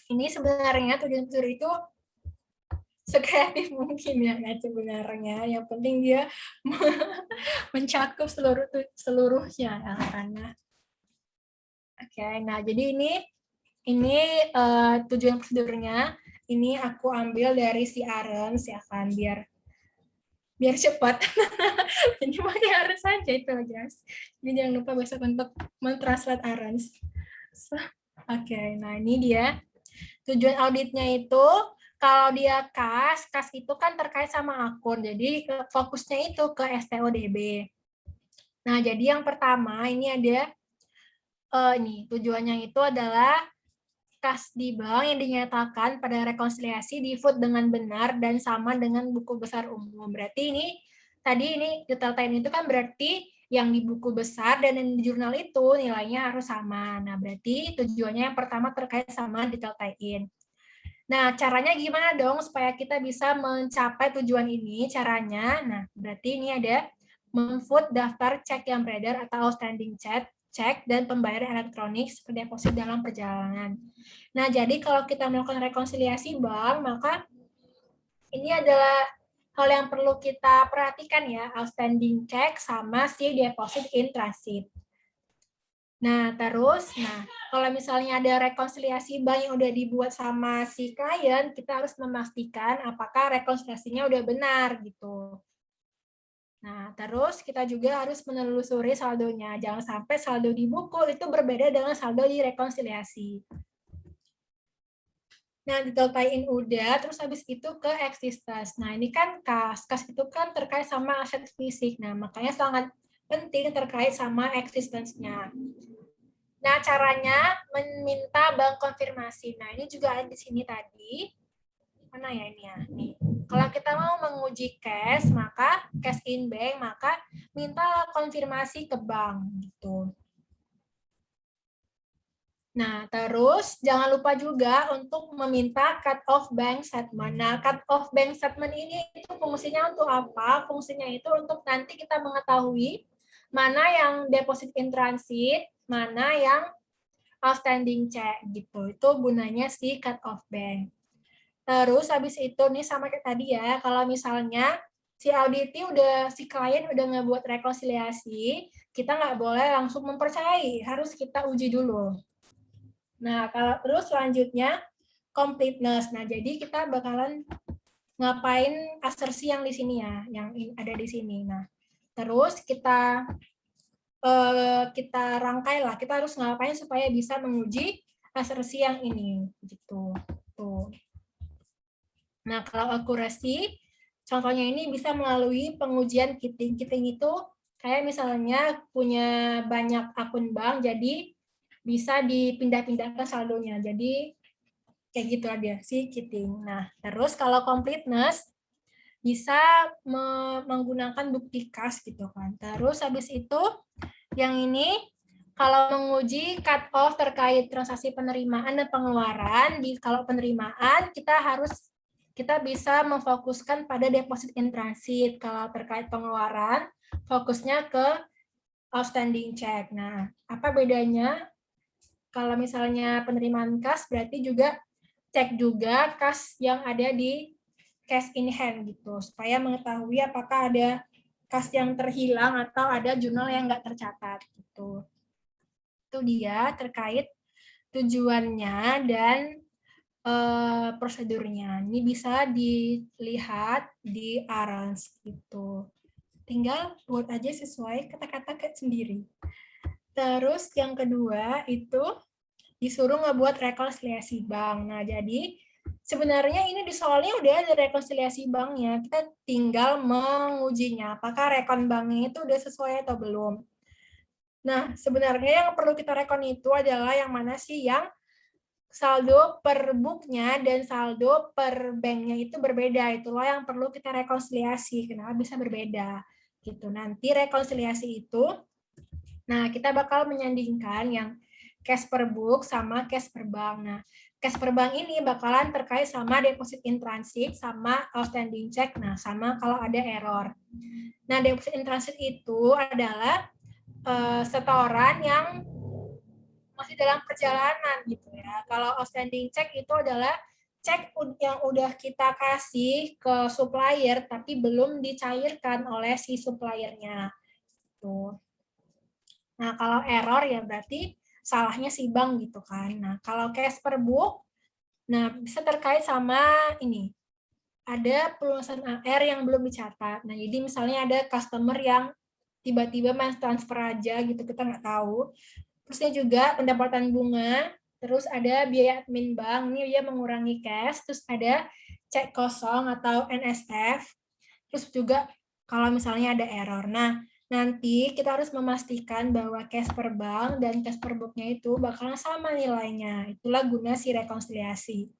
Speaker 2: ini sebenarnya tujuan prosedur itu sekreatif mungkin ya kan sebenarnya. Yang penting dia mencakup seluruhnya ya karena. Oke, nah jadi ini tujuan prosedurnya. Ini aku ambil dari si Arens ya kan biar cepat. Jadi pakai Arens saja itu guys. Jadi jangan lupa besok untuk mentranslate Arens. Oke, nah ini dia tujuan auditnya itu. Kalau dia kas itu kan terkait sama akun, jadi fokusnya itu ke STODB. Nah, jadi yang pertama ini ada ini tujuannya itu adalah kas di bank yang dinyatakan pada rekonsiliasi di food dengan benar dan sama dengan buku besar umum. Berarti ini detail time itu kan berarti yang di buku besar dan yang di jurnal itu nilainya harus sama. Nah, berarti tujuannya yang pertama terkait sama detail tie-in. Nah, caranya gimana dong supaya kita bisa mencapai tujuan ini? Caranya, nah berarti ini ada memfood daftar cek yang beredar atau outstanding cek dan pembayaran elektronik seperti deposit dalam perjalanan. Nah, jadi kalau kita melakukan rekonsiliasi bank, maka ini adalah hal yang perlu kita perhatikan ya, outstanding cek sama si deposit in transit. Nah, terus, kalau misalnya ada rekonsiliasi bank yang udah dibuat sama si klien, kita harus memastikan apakah rekonsiliasinya udah benar gitu. Nah, terus kita juga harus menelusuri saldonya. Jangan sampai saldo di buku itu berbeda dengan saldo di rekonsiliasi. Nah, detail tie-in udah, terus habis itu ke existence. Nah, ini kan kas. Kas itu kan terkait sama aset fisik. Nah, makanya sangat penting terkait sama existence-nya. Nah, caranya meminta bank konfirmasi. Nah, ini juga ada di sini tadi. Mana ya ini ya? Nih. Kalau kita mau menguji cash, maka cash in bank, maka minta konfirmasi ke bank gitu. Nah, terus jangan lupa juga untuk meminta cut off bank statement. Nah, cut off bank statement ini itu fungsinya untuk apa? Fungsinya itu untuk nanti kita mengetahui mana yang deposit in transit, mana yang outstanding check gitu. Itu gunanya si cut off bank. Terus habis itu nih sama kayak tadi ya, kalau misalnya si auditi si klien udah ngebuat rekonsiliasi, kita nggak boleh langsung mempercayai, harus kita uji dulu. Nah, kalau terus selanjutnya completeness. Nah, jadi kita bakalan ngapain asersi yang di sini ya, yang ada di sini. Nah, terus kita rangkai lah, kita harus ngapain supaya bisa menguji asersi yang ini gitu. Tuh. Nah, kalau akurasi contohnya ini bisa melalui pengujian Kiting. Kiting itu kayak misalnya punya banyak akun bank, jadi bisa dipindah-pindahkan saldonya. Jadi kayak gitu aja si Kiting. Nah, terus kalau completeness bisa menggunakan bukti kas gitu kan. Terus habis itu yang ini kalau menguji cut off terkait transaksi penerimaan dan pengeluaran, kalau penerimaan kita bisa memfokuskan pada deposit in transit. Kalau terkait pengeluaran, fokusnya ke outstanding check. Nah, apa bedanya? Kalau misalnya penerimaan kas berarti juga cek juga kas yang ada di cash in hand gitu, supaya mengetahui apakah ada kas yang terhilang atau ada jurnal yang nggak tercatat gitu. Itu dia terkait tujuannya dan prosedurnya. Ini bisa dilihat di Arans gitu. Tinggal buat aja sesuai kata-kata sendiri. Terus yang kedua itu disuruh ngebuat rekonsiliasi bank. Nah, jadi sebenarnya ini di soalnya udah ada rekonsiliasi banknya. Kita tinggal mengujinya apakah rekon banknya itu udah sesuai atau belum. Nah, sebenarnya yang perlu kita rekon itu adalah yang mana sih yang saldo per booknya dan saldo per banknya itu berbeda. Itulah yang perlu kita rekonsiliasi. Kenapa bisa berbeda? Gitu. Nanti rekonsiliasi itu, nah kita bakal menyandingkan yang cash per book sama cash per bank. Nah, cash per bank ini bakalan terkait sama deposit in transit sama outstanding check. Nah, sama kalau ada error. Nah, deposit in transit itu adalah setoran yang masih dalam perjalanan gitu ya. Kalau outstanding check itu adalah cek yang udah kita kasih ke supplier tapi belum dicairkan oleh si suppliernya. Tuh. Nah, kalau error ya berarti salahnya si bank gitu kan. Nah, kalau cash per book, nah bisa terkait sama ini. Ada pelunasan AR yang belum dicatat. Nah, jadi misalnya ada customer yang tiba-tiba main transfer aja gitu, kita nggak tahu. Terusnya juga pendapatan bunga, terus ada biaya admin bank, ini dia mengurangi cash, terus ada cek kosong atau NSF, terus juga kalau misalnya ada error. Nah, nanti kita harus memastikan bahwa cash per bank dan cash per booknya itu bakalan sama nilainya. Itulah guna si rekonsiliasi.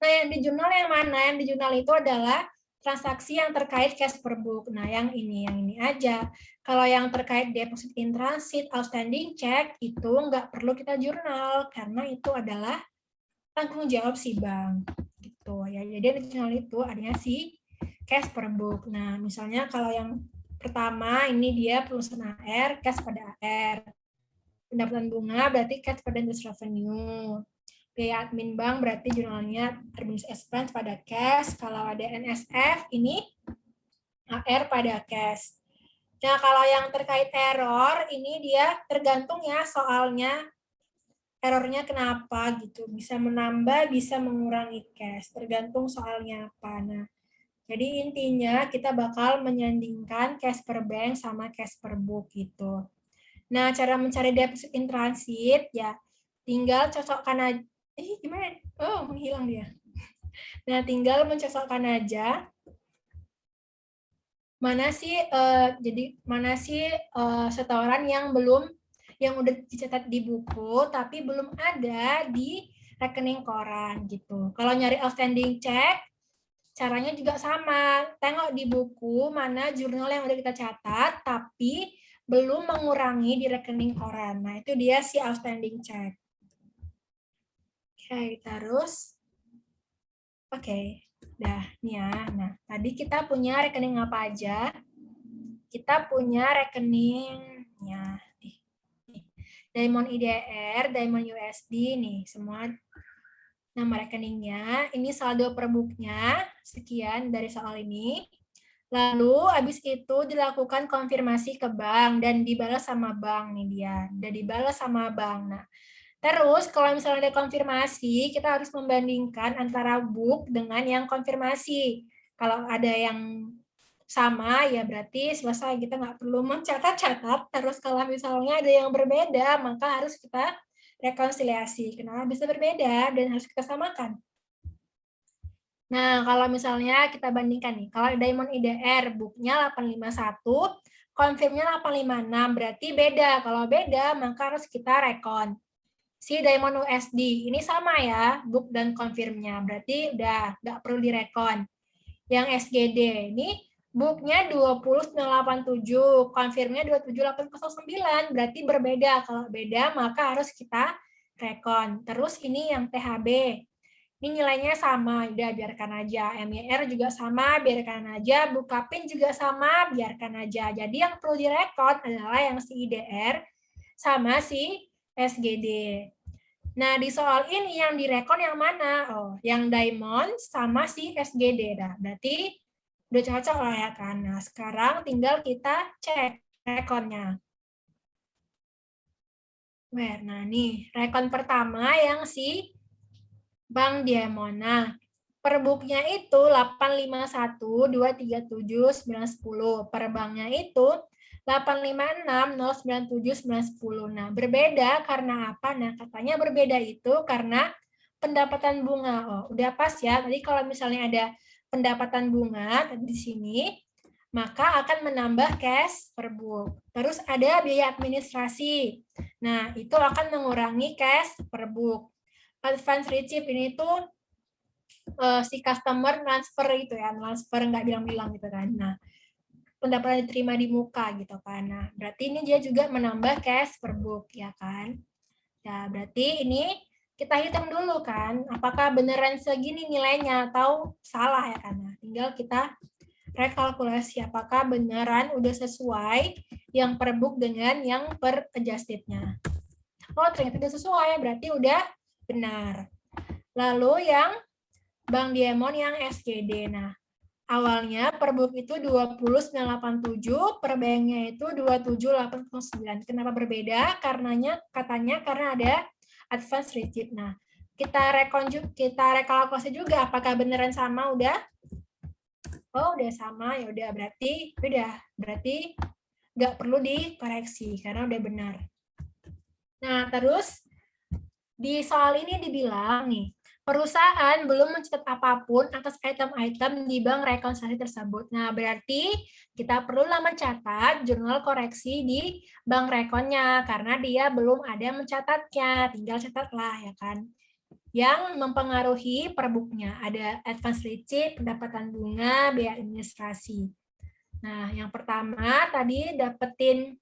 Speaker 2: Nah, yang di jurnal yang mana? Yang di jurnal itu adalah transaksi yang terkait cash per book. Nah, yang ini aja. Kalau yang terkait deposit in transit, outstanding check, itu nggak perlu kita jurnal, karena itu adalah tanggung jawab si bank. Gitu ya. Jadi di jurnal itu adanya si cash per book. Nah, misalnya kalau yang pertama, ini dia pelunasan AR, cash pada AR. Pendapatan bunga berarti cash pada interest revenue. Biaya admin bank berarti jurnalnya administrative expense pada cash. Kalau ada NSF ini AR pada cash. Nah, kalau yang terkait error ini dia tergantung ya soalnya errornya kenapa gitu. Bisa menambah, bisa mengurangi cash. Tergantung soalnya apa. Nah, jadi intinya kita bakal menyandingkan cash per bank sama cash per book gitu. Nah, cara mencari deposit in transit ya tinggal cocokkan aja. Gimana? Oh, menghilang dia. Nah, tinggal mencocokkan aja mana sih setoran yang udah dicatat di buku tapi belum ada di rekening koran gitu. Kalau nyari outstanding check caranya juga sama. Tengok di buku mana jurnal yang udah kita catat tapi belum mengurangi di rekening koran. Nah, itu dia si outstanding check. Oke, terus oke. Dah, nih ya. Nah, tadi kita punya rekening apa aja? Kita punya rekeningnya. Diamond IDR, Diamond USD nih, semua nama rekeningnya. Ini saldo per booknya, sekian dari soal ini. Lalu habis itu dilakukan konfirmasi ke bank dan dibalas sama bank nih dia. Dan dibalas sama bank. Nah, terus kalau misalnya ada konfirmasi, kita harus membandingkan antara book dengan yang konfirmasi. Kalau ada yang sama, ya berarti selesai. Kita nggak perlu mencatat-catat. Terus kalau misalnya ada yang berbeda, maka harus kita rekonsiliasi. Kenapa bisa berbeda dan harus kita samakan? Nah, kalau misalnya kita bandingkan nih, kalau Diamond IDR booknya 851, confirmnya 856, berarti beda. Kalau beda, maka harus kita rekon. Si Diamond USD, ini sama ya, book dan confirmnya, berarti udah nggak perlu direkon. Yang SGD, ini booknya 20987, confirmnya 27809, berarti berbeda. Kalau beda, maka harus kita rekon. Terus ini yang THB, ini nilainya sama, udah biarkan aja. MYR juga sama, biarkan aja. Bukapin juga sama, biarkan aja. Jadi yang perlu direkod adalah yang si IDR sama si SGD. Nah, di soal ini yang direkon yang mana? Oh, yang Diamond sama si SGD. Nah, berarti Udah cocok lah ya kan. Nah, sekarang tinggal kita cek rekonnya. Nah, nih, rekon pertama yang si Bang Diamond. Nah, per booknya itu 851237910. Per banknya itu 856097910. Nah, berbeda karena apa? Nah, katanya berbeda itu karena pendapatan bunga. Oh, udah pas ya. Tadi kalau misalnya ada pendapatan bunga di sini, maka akan menambah cash per book. Terus ada biaya administrasi. Nah, itu akan mengurangi cash per book. Advance receipt ini tuh si customer transfer itu ya, transfer nggak bilang-bilang gitu kan. Nah, pendapatan diterima di muka gitu kan. Nah, berarti ini dia juga menambah cash per book ya kan. Ya, berarti ini kita hitung dulu kan, apakah beneran segini nilainya atau salah ya kan. Nah, tinggal kita rekalkulasi apakah beneran udah sesuai yang per book dengan yang per adjustednya. Oh, ternyata udah sesuai, berarti udah benar. Lalu yang Bang Diamond yang SGD. Nah, awalnya per book itu 20.987, per banknya itu 27.809. Kenapa berbeda? Katanya karena ada advance receipt. Nah, kita rekalkulasi juga apakah beneran sama udah? Oh, udah sama, ya udah berarti nggak perlu dikoreksi karena udah benar. Nah, terus di soal ini dibilang nih, perusahaan belum mencatat apapun atas item-item di bank rekonsiliasi tersebut. Nah, berarti kita perlulah mencatat jurnal koreksi di bank rekonnya karena dia belum ada mencatatnya. Tinggal catatlah ya kan. Yang mempengaruhi per booknya ada advance receipt, pendapatan bunga, biaya administrasi. Nah, yang pertama tadi dapetin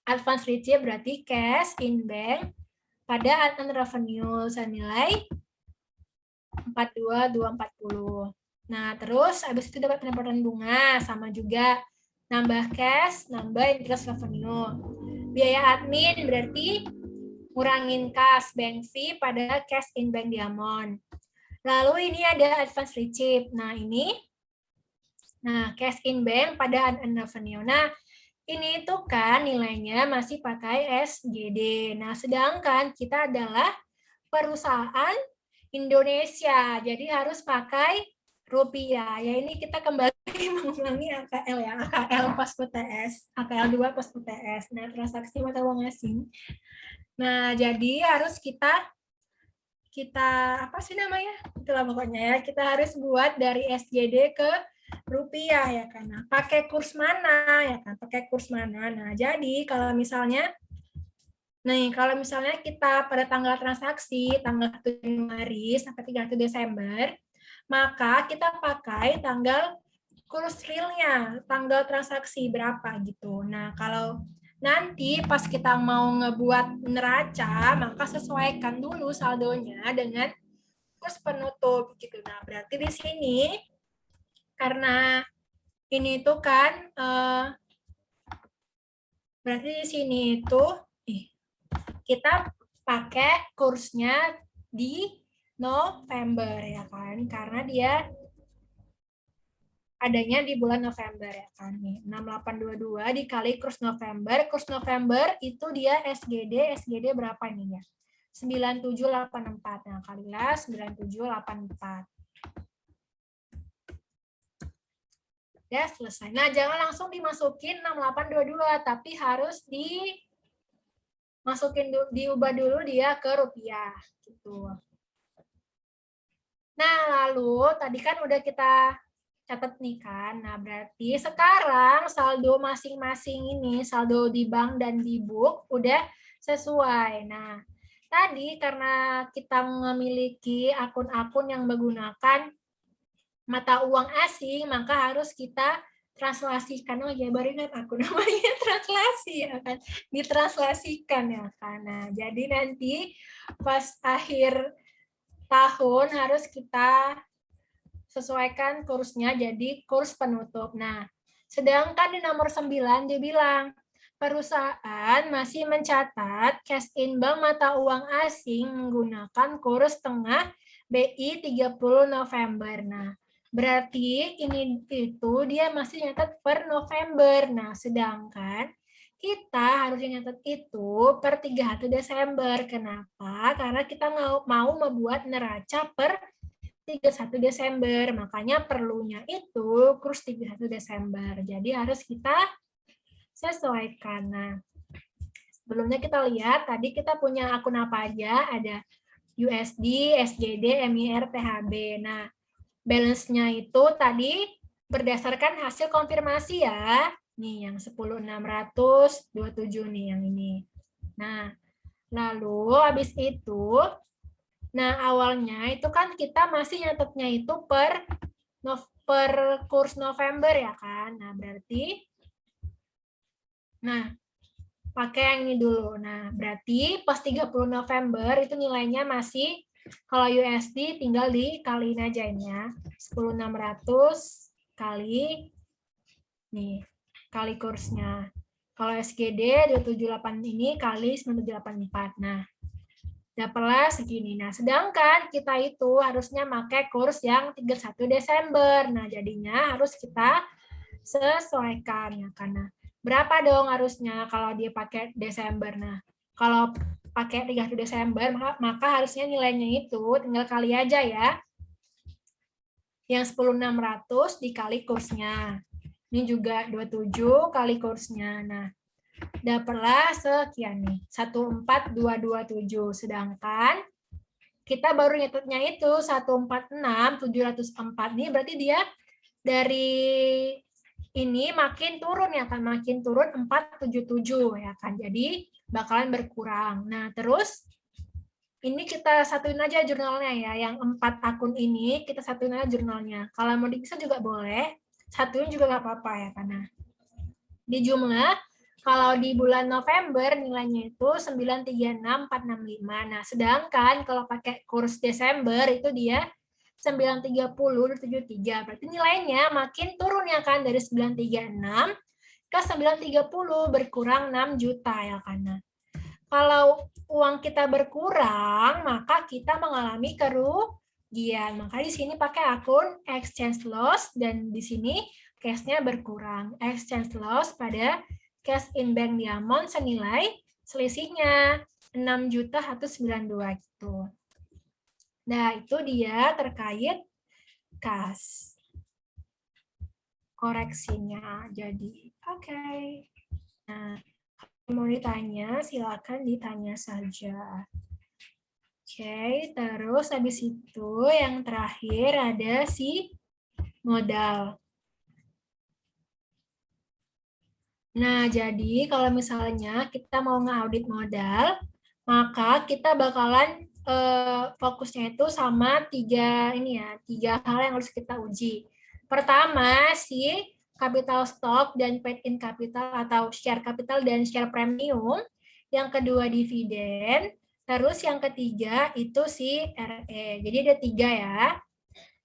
Speaker 2: advance receipt berarti cash in bank pada unearned revenue senilai 42.240. Nah, terus habis itu dapat pendapatan bunga sama juga nambah cash, nambah interest revenue. Biaya admin berarti ngurangin cash bank fee pada cash in bank Diamond. Lalu ini ada advance receipt. Nah, cash in bank pada unearned revenue. Nah, ini tuh kan nilainya masih pakai SGD. Nah, sedangkan kita adalah perusahaan Indonesia, jadi harus pakai rupiah. Ya ini kita kembali mengulangi AKL ya, AKL pas UTS, AKL 2 pas UTS. Nah, transaksi mata uang asing. Nah, jadi harus kita apa sih namanya? Itulah pokoknya ya, kita harus buat dari SGD ke rupiah ya kan. Nah, pakai kurs mana ya kan? Pakai kurs mana? Nah, jadi kalau misalnya kita pada tanggal transaksi, tanggal 1 Januari sampai 31 Desember, maka kita pakai tanggal kurs realnya, tanggal transaksi berapa gitu. Nah, kalau nanti pas kita mau ngebuat neraca, maka sesuaikan dulu saldonya dengan kurs penutup gitu. Nah, berarti di sini karena ini tuh kan berarti di sini itu kita pakai kursnya di November ya kan, karena dia adanya di bulan November ya kan nih. 6822 dikali kurs November itu dia SGD berapa nih ya? 9784. Nah, kalilah 9784. Ya, selesai. Nah, jangan langsung dimasukin 6822, tapi harus diubah dulu dia ke rupiah gitu. Nah, lalu tadi kan udah kita catat nih kan. Nah, berarti sekarang saldo masing-masing ini, saldo di bank dan di book udah sesuai. Nah, tadi karena kita memiliki akun-akun yang menggunakan mata uang asing, maka harus kita translasikan. Oh ya, baru ingat aku namanya translasi ya kan, ditranslasikan ya kan. Nah, jadi nanti pas akhir tahun harus kita sesuaikan kursnya jadi kurs penutup. Nah, sedangkan di nomor 9 dia bilang perusahaan masih mencatat cash in bank mata uang asing menggunakan kurs tengah BI 30 November. Nah, Berarti ini itu dia masih nyatet per November. Nah, sedangkan kita harus nyatet itu per 31 Desember. Kenapa? Karena kita mau membuat neraca per 31 Desember. Makanya perlunya itu kurs 31 Desember. Jadi harus kita sesuaikan. Nah, sebelumnya kita lihat tadi kita punya akun apa aja? Ada USD, SGD, MIR, THB. Nah, balance-nya itu tadi berdasarkan hasil konfirmasi ya. Nih yang 10.627 nih yang ini. Nah, lalu habis itu awalnya itu kan kita masih nyatetnya itu per kurs November ya kan. Nah, berarti pakai yang ini dulu. Nah, berarti pas 30 November itu nilainya masih kalau USD tinggal dikaliin aja ini ya. 10.600 kali kali kursnya. Kalau SGD 278 ini kali 9784. Nah, dapatlah segini. Nah, sedangkan kita itu harusnya pakai kurs yang 31 Desember. Nah, jadinya harus kita sesuaikan ya karena berapa dong harusnya kalau dia pakai Desember. Nah, kalau pakai 31 Desember maka harusnya nilainya itu tinggal kali aja ya. Yang 10.600 dikali kursnya. Ini juga 27 kali kursnya. Nah, dapatlah sekian nih, 14227. Sedangkan kita baru nyatetnya itu 146.704. Ini berarti dia dari ini makin turun ya kan, makin turun 477 ya kan. Jadi bakalan berkurang. Nah, terus ini kita satuin aja jurnalnya ya. Yang 4 akun ini kita satuin aja jurnalnya. Kalau mau dipisah juga boleh. Satuin juga nggak apa-apa ya karena di jumlah kalau di bulan November nilainya itu 936465. Nah, sedangkan kalau pakai kurs Desember itu dia 93073. Berarti nilainya makin turun ya kan dari 936 ke 930 berkurang 6 juta ya kan. Nah, kalau uang kita berkurang, maka kita mengalami kerugian. Maka di sini pakai akun exchange loss dan di sini cash-nya berkurang. Exchange loss pada cash in bank diamond senilai selisihnya 6.192 gitu. Nah, itu dia terkait kas. Koreksinya jadi oke. Nah, mau ditanya, silakan ditanya saja. Oke, terus habis itu yang terakhir ada si modal. Nah, jadi kalau misalnya kita mau ngaudit modal, maka kita bakalan fokusnya itu sama tiga hal yang harus kita uji. Pertama, si capital stock dan paid in capital atau share capital dan share premium. Yang kedua dividen. Terus yang ketiga itu si RE. Jadi ada 3 ya.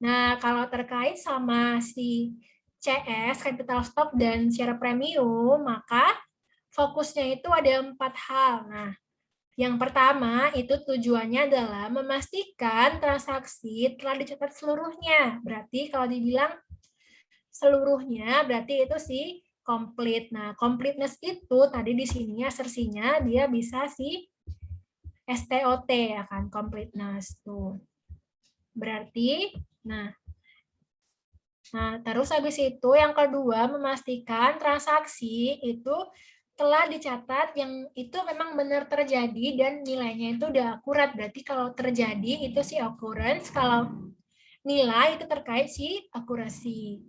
Speaker 2: Nah, kalau terkait sama si CS, capital stock dan share premium, maka fokusnya itu ada 4 hal. Nah, yang pertama itu tujuannya adalah memastikan transaksi telah dicatat seluruhnya. Berarti kalau dibilang seluruhnya berarti itu sih complete. Nah, completeness itu tadi di sini asersinya dia bisa si STOT ya kan, completeness tuh. Berarti terus habis itu yang kedua memastikan transaksi itu telah dicatat yang itu memang benar terjadi dan nilainya itu udah akurat. Berarti kalau terjadi itu si occurrence, kalau nilai itu terkait si akurasi.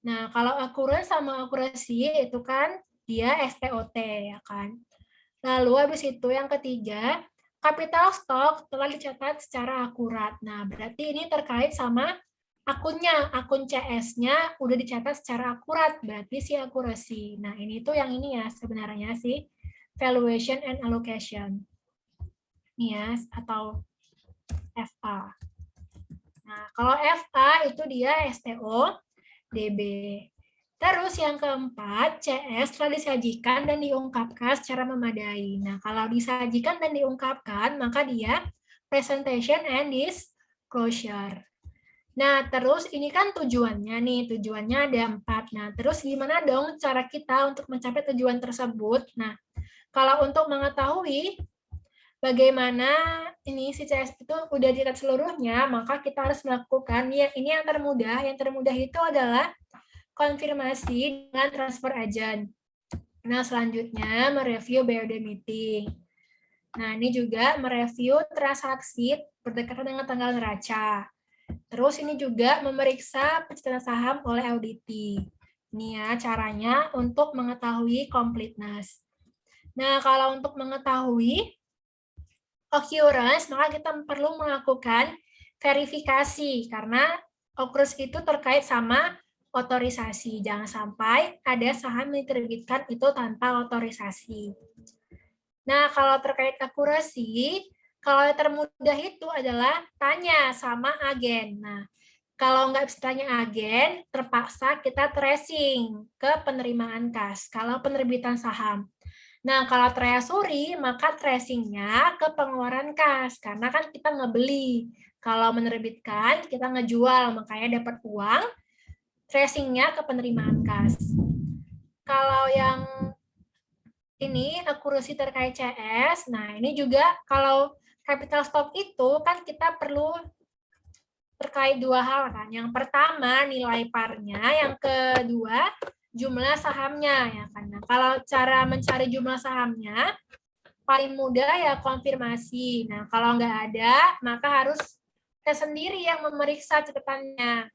Speaker 2: Nah, kalau occurrence sama akurasi itu kan dia STOT ya kan. Lalu habis itu yang ketiga, capital stock telah dicatat secara akurat. Nah, berarti ini terkait sama akunnya, akun CS-nya udah dicatat secara akurat, berarti si akurasi. Nah, ini tuh yang ini ya sebenarnya sih valuation and allocation. Ini ya, atau FA. Nah, kalau FA itu dia STO DB. Terus yang keempat, CS telah disajikan dan diungkapkan secara memadai. Nah, kalau disajikan dan diungkapkan, maka dia presentation and disclosure. Nah, terus ini kan tujuannya nih, tujuannya ada 4. Nah, terus gimana dong cara kita untuk mencapai tujuan tersebut? Nah, kalau untuk mengetahui bagaimana ini si CS itu udah diikat seluruhnya, maka kita harus melakukan ya, ini yang termudah. Yang termudah itu adalah konfirmasi dengan transfer agent. Nah, selanjutnya mereview BOD meeting. Nah, ini juga mereview transaksi berdekatan dengan tanggal neraca. Terus ini juga memeriksa pencatatan saham oleh auditi. Ini ya caranya untuk mengetahui completeness. Nah, kalau untuk mengetahui occurrence, maka kita perlu melakukan verifikasi karena occurrence itu terkait sama otorisasi. Jangan sampai ada saham yang diterbitkan itu tanpa otorisasi. Nah, kalau terkait akurasi, kalau yang termudah itu adalah tanya sama agen. Nah, kalau nggak bisa tanya agen, terpaksa kita tracing ke penerimaan kas. Kalau penerbitan saham. Nah, kalau treasury, maka tracingnya ke pengeluaran kas. Karena kan kita ngebeli. Kalau menerbitkan, kita ngejual. Makanya dapat uang, tracingnya ke penerimaan kas. Kalau yang ini akurasi terkait CS, nah ini juga kalau capital stock itu kan kita perlu terkait dua hal kan. Yang pertama nilai parnya, yang kedua jumlah sahamnya ya kan. Nah, kalau cara mencari jumlah sahamnya paling mudah ya konfirmasi. Nah, kalau nggak ada, maka harus kita sendiri yang memeriksa catatannya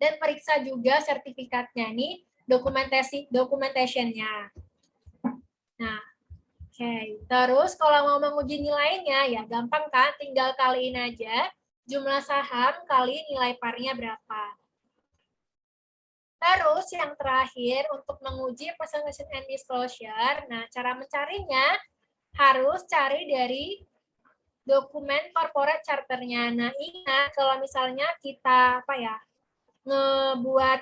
Speaker 2: dan periksa juga sertifikatnya nih, documentation-nya. Nah, oke. Terus kalau mau menguji nilainya ya gampang kan, tinggal kaliin aja jumlah saham kali nilai parnya berapa. Terus yang terakhir untuk menguji presentation and disclosure, nah cara mencarinya harus cari dari dokumen corporate charternya. Nah ingat kalau misalnya kita ngebuat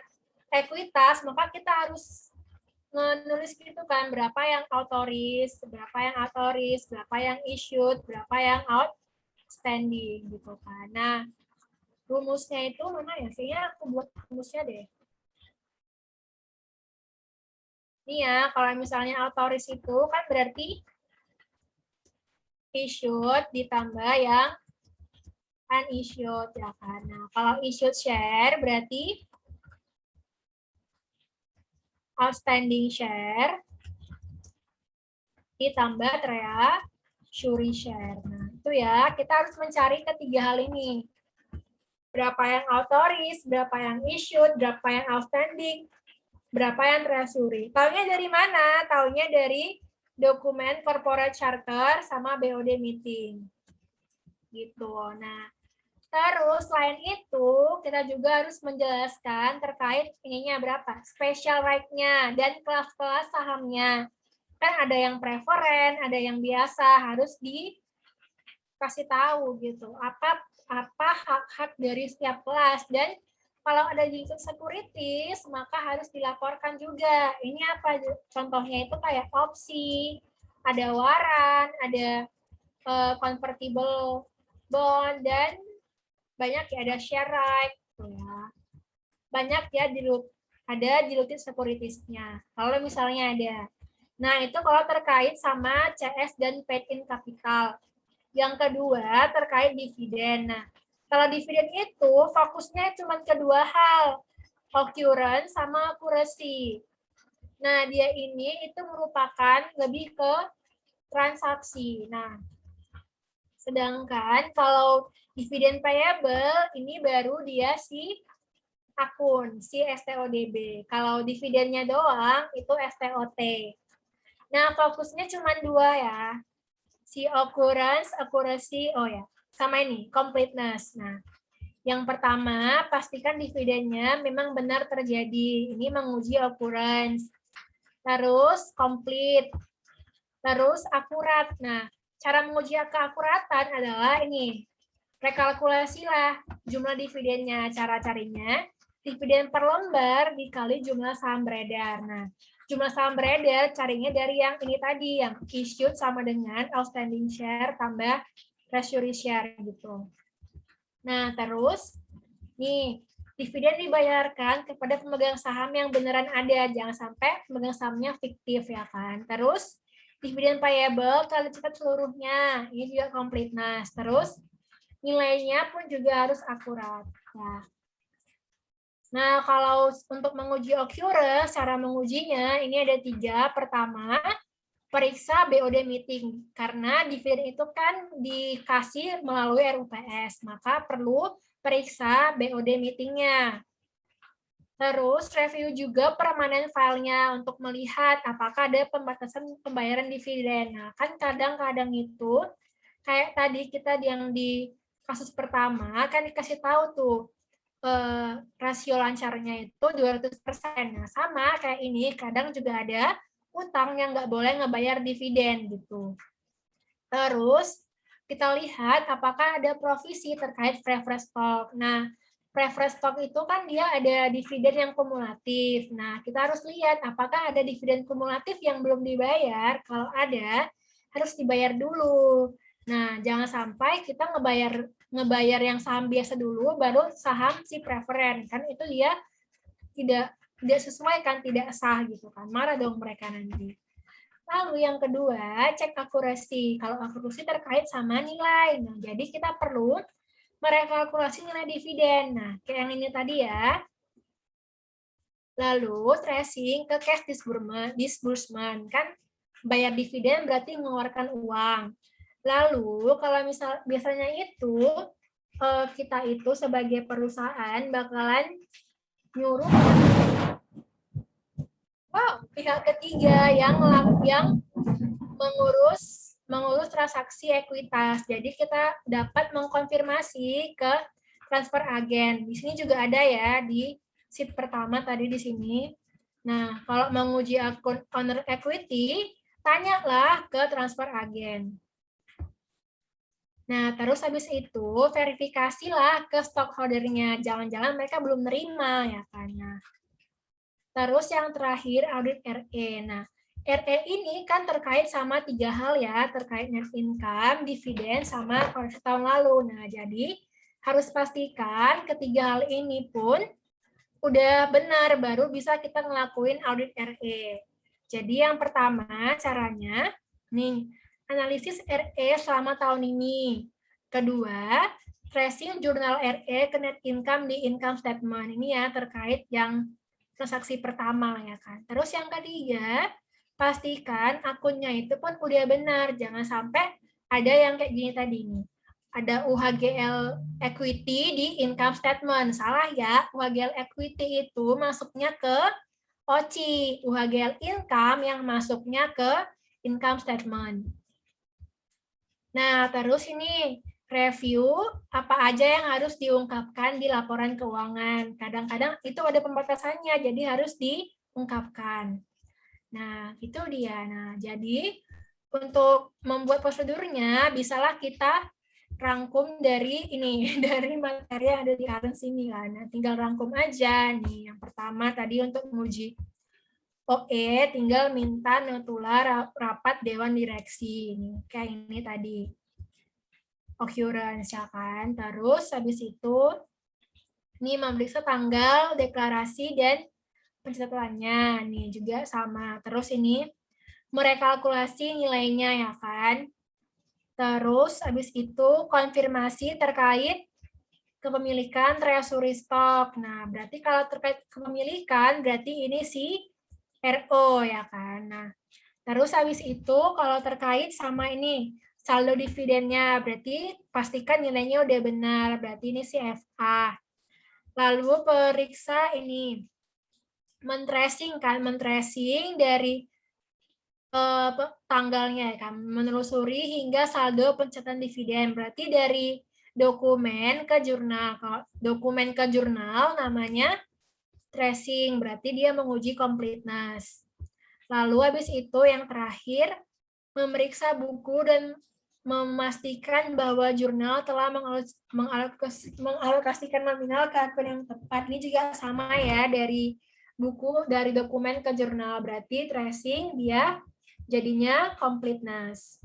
Speaker 2: ekuitas, maka kita harus menulis gitu kan berapa yang autoris, berapa yang issued, berapa yang outstanding gitu kan. Nah rumusnya itu mana ya? Kayaknya aku buat rumusnya deh. Ini ya, kalau misalnya autoris itu kan berarti issued ditambah yang unissued ya kan. Nah, kalau issued share berarti outstanding share ditambah treasury share. Nah, itu ya, kita harus mencari ketiga hal ini. Berapa yang autoris, berapa yang issued, berapa yang outstanding, berapa yang treasury. Taunya dari mana? Taunya dari dokumen corporate charter sama BOD meeting. Gitu. Nah, terus selain itu kita juga harus menjelaskan terkait ininya berapa, special right-nya dan kelas-kelas sahamnya. Kan ada yang preferen, ada yang biasa, harus dikasih tahu gitu. Apa hak-hak dari setiap kelas, dan kalau ada unit securities maka harus dilaporkan juga. Ini apa contohnya itu kayak opsi, ada waran, ada convertible bond, dan banyak ya, ada share right ya. Banyak ya ada diluted securities-nya. Kalau misalnya ada. Nah, itu kalau terkait sama CS dan paid in capital. Yang kedua terkait dividen. Nah, kalau dividen itu fokusnya cuma kedua hal, occurrence sama accuracy. Nah, dia ini itu merupakan lebih ke transaksi. Nah, sedangkan kalau dividen payable ini baru dia si akun, si STODB. Kalau dividennya doang itu STOT. Nah, fokusnya cuma dua ya. Si occurrence, accuracy, oh ya, sama ini, completeness. Nah, yang pertama, pastikan dividennya memang benar terjadi. Ini menguji occurrence. Terus complete. Terus akurat. Nah, cara menguji keakuratan adalah ini. Rekalkulasilah jumlah dividennya. Cara carinya, dividen per lembar dikali jumlah saham beredar. Nah, jumlah saham beredar carinya dari yang ini tadi, yang issued sama dengan outstanding share tambah treasury share gitu. Nah, terus Nih, dividen dibayarkan kepada pemegang saham yang beneran ada, jangan sampai pemegang sahamnya fiktif ya kan. Terus dividen payable kali cepat seluruhnya, ini juga completeness. Terus nilainya pun juga harus akurat. Nah, kalau untuk menguji occurrence, cara mengujinya ini ada 3. Pertama, periksa BOD meeting. Karena dividen itu kan dikasih melalui RUPS, maka perlu periksa BOD meetingnya. Terus review juga permanen filenya untuk melihat apakah ada pembatasan pembayaran dividen. Nah, kan kadang-kadang itu, kayak tadi kita yang di kasus pertama, kan dikasih tahu tuh, rasio lancarnya itu 200%. Nah, sama kayak ini, kadang juga ada utang yang nggak boleh ngebayar dividen gitu. Terus kita lihat apakah ada provisi terkait preferred stock. Nah, preferred stock itu kan dia ada dividen yang kumulatif. Nah, kita harus lihat apakah ada dividen kumulatif yang belum dibayar. Kalau ada, harus dibayar dulu. Nah, jangan sampai kita ngebayar yang saham biasa dulu, baru saham si preferen. Kan itu dia tidak sesuai kan, tidak sah gitu kan. Marah dong mereka nanti. Lalu yang kedua, cek akurasi. Kalau akurasi terkait sama nilai. Nah, jadi kita perlu merekalkulasi nilai dividen. Nah, kayak yang ini tadi ya. Lalu tracing ke cash disbursement. Kan bayar dividen berarti mengeluarkan uang. Lalu kalau misal biasanya itu kita itu sebagai perusahaan bakalan nyuruh pihak ketiga yang mengurus transaksi ekuitas. Jadi kita dapat mengkonfirmasi ke transfer agen. Di sini juga ada ya di sheet pertama tadi di sini. Nah, kalau menguji akun owner equity, tanyalah ke transfer agen. Nah, terus habis itu verifikasilah ke stockholder-nya. Jangan-jangan mereka belum nerima ya kan. Nah, terus yang terakhir audit RE. Nah, RE ini kan terkait sama 3 hal ya, terkait net income, dividen, sama koreksi tahun lalu. Nah, jadi harus pastikan ketiga hal ini pun udah benar, baru bisa kita ngelakuin audit RE. Jadi yang pertama caranya, nih, analisis RE selama tahun ini. Kedua, tracing jurnal RE ke net income di income statement. Ini ya terkait yang transaksi pertama ya kan. Terus yang ketiga, pastikan akunnya itu pun udah benar. Jangan sampai ada yang kayak gini tadi nih. Ada UHGL equity di income statement. Salah ya, UHGL equity itu masuknya ke OCI. UHGL income yang masuknya ke income statement. Nah, terus ini review apa aja yang harus diungkapkan di laporan keuangan. Kadang-kadang itu ada pembatasannya, jadi harus diungkapkan. Nah, itu dia. Nah, jadi untuk membuat prosedurnya, bisalah kita rangkum dari ini, dari materi yang ada di atas sini kan. Nah, tinggal rangkum aja nih. Yang pertama tadi untuk menguji OE, tinggal minta notula rapat Dewan Direksi. Ini, kayak ini tadi. Occurrence ya kan. Terus habis itu ini memeriksa tanggal deklarasi dan pencatatannya. Nih juga sama. Terus ini merekalkulasi nilainya ya kan. Terus habis itu konfirmasi terkait kepemilikan treasury stock. Nah, berarti kalau terkait kepemilikan berarti ini si RO ya kan. Nah, terus habis itu kalau terkait sama ini saldo dividennya berarti pastikan nilainya udah benar. Berarti ini si FA. Lalu periksa ini men-tracing kan, men-tracing dari tanggalnya kan, menelusuri hingga saldo pencatatan dividen. Berarti dari dokumen ke jurnal. Kalau dokumen ke jurnal namanya tracing, berarti dia menguji completeness. Lalu habis itu yang terakhir memeriksa buku dan memastikan bahwa jurnal telah mengalokasikan nominal ke akun yang tepat. Ini juga sama ya dari buku, dari dokumen ke jurnal. Berarti tracing dia jadinya completeness.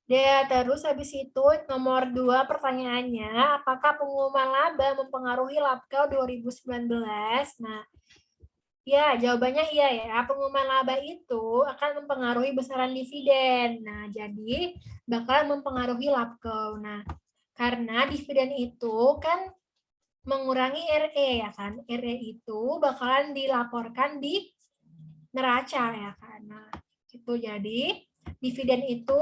Speaker 2: Terus habis itu nomor 2 pertanyaannya, apakah pengumuman laba mempengaruhi Labkau 2019? Nah, ya, jawabannya iya ya. Pengumuman laba itu akan mempengaruhi besaran dividen. Nah, jadi bakal mempengaruhi Labkau. Nah, karena dividen itu kan mengurangi RE ya kan. RE itu bakalan dilaporkan di neraca ya kan. Nah, itu jadi dividen itu,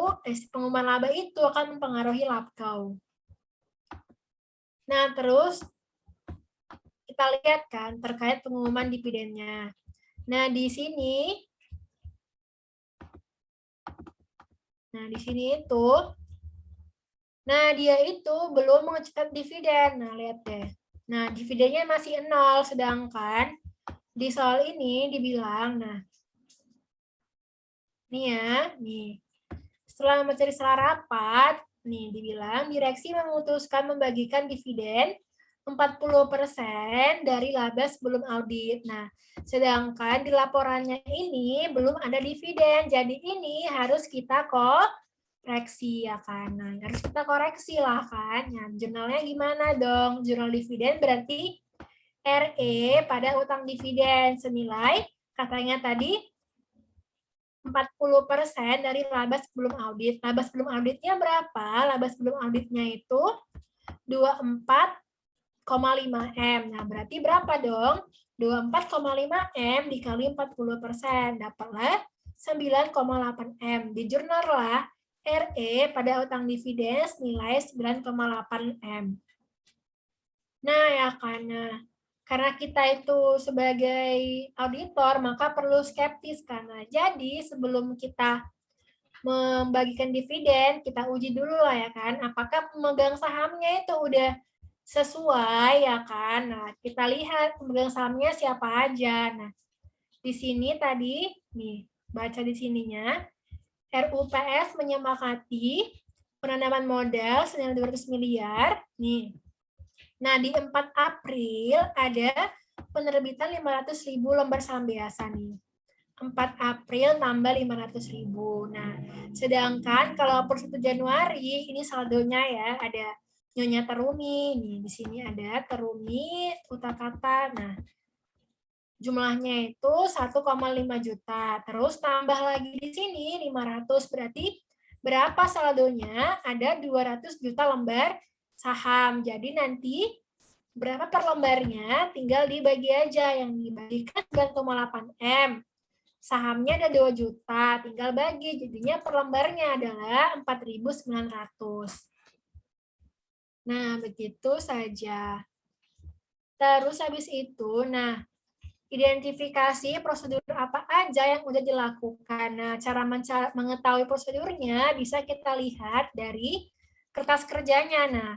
Speaker 2: pengumuman laba itu akan mempengaruhi Labkau. Nah, terus kita lihat kan terkait pengumuman dividennya. Nah, di sini itu, nah dia itu belum mencatat dividen. Nah, lihat deh. Nah, dividennya masih 0, sedangkan di soal ini dibilang, nah, nih ya, nih. Setelah mencari salah rapat, nih dibilang direksi memutuskan membagikan dividen 40% dari laba sebelum audit. Nah, sedangkan di laporannya ini belum ada dividen. Jadi ini harus kita koreksi ya kan. Nah, harus kita koreksi lah kan. Nah, jurnalnya gimana dong? Jurnal dividen berarti RE pada utang dividen senilai katanya tadi 40% dari laba sebelum audit. Laba sebelum auditnya berapa? Laba sebelum auditnya itu 24,5 M. Nah, berarti berapa dong? 24,5 M dikali 40%. Dapatlah 9,8 M. Di jurnal lah RE pada utang dividen nilai 9,8 M. Nah, ya karena kita itu sebagai auditor, maka perlu skeptis karena jadi sebelum kita membagikan dividen, kita uji dulu lah ya kan, apakah pemegang sahamnya itu udah sesuai ya kan. Nah, kita lihat pemegang sahamnya siapa aja. Nah, di sini tadi nih, baca di sininya, RUPS menyepakati penanaman modal senilai 200 miliar. Nih. Nah, di 4 April ada penerbitan 500.000 lembar saham biasa nih. 4 April tambah 500.000. Nah, sedangkan kalau per 1 Januari ini saldonya ya ada Nyonya Terumi. Nih, di sini ada Terumi Utakata. Nah, jumlahnya itu 1,5 juta. Terus tambah lagi di sini 500, berarti berapa saldonya? Ada 200 juta lembar saham. Jadi nanti berapa per lembarnya? Tinggal dibagi aja. Yang dibagikan 9,8 M. Sahamnya ada 2 juta, tinggal bagi. Jadinya per lembarnya adalah 4.900. Nah, begitu saja. Terus habis itu, nah, identifikasi prosedur apa aja yang udah dilakukan. Nah, cara mengetahui prosedurnya bisa kita lihat dari kertas kerjanya. Nah,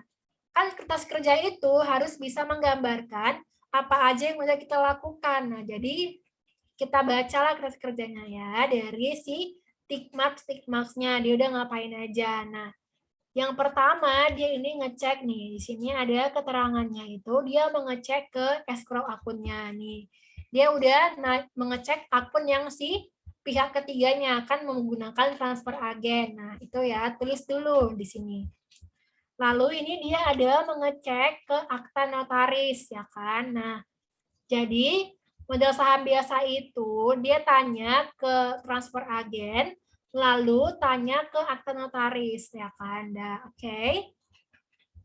Speaker 2: kan kertas kerja itu harus bisa menggambarkan apa aja yang udah kita lakukan. Nah, jadi kita bacalah kertas kerjanya ya dari si tick marks-nya dia udah ngapain aja. Nah, yang pertama dia ini ngecek nih, di sini ada keterangannya itu dia mengecek ke escrow akunnya nih. Dia udah mengecek akun yang si pihak ketiganya akan menggunakan transfer agen. Nah, itu ya tulis dulu di sini. Lalu ini dia ada mengecek ke akta notaris ya kan. Nah, jadi modal saham biasa itu dia tanya ke transfer agen, lalu tanya ke akta notaris ya kan. Nah, oke.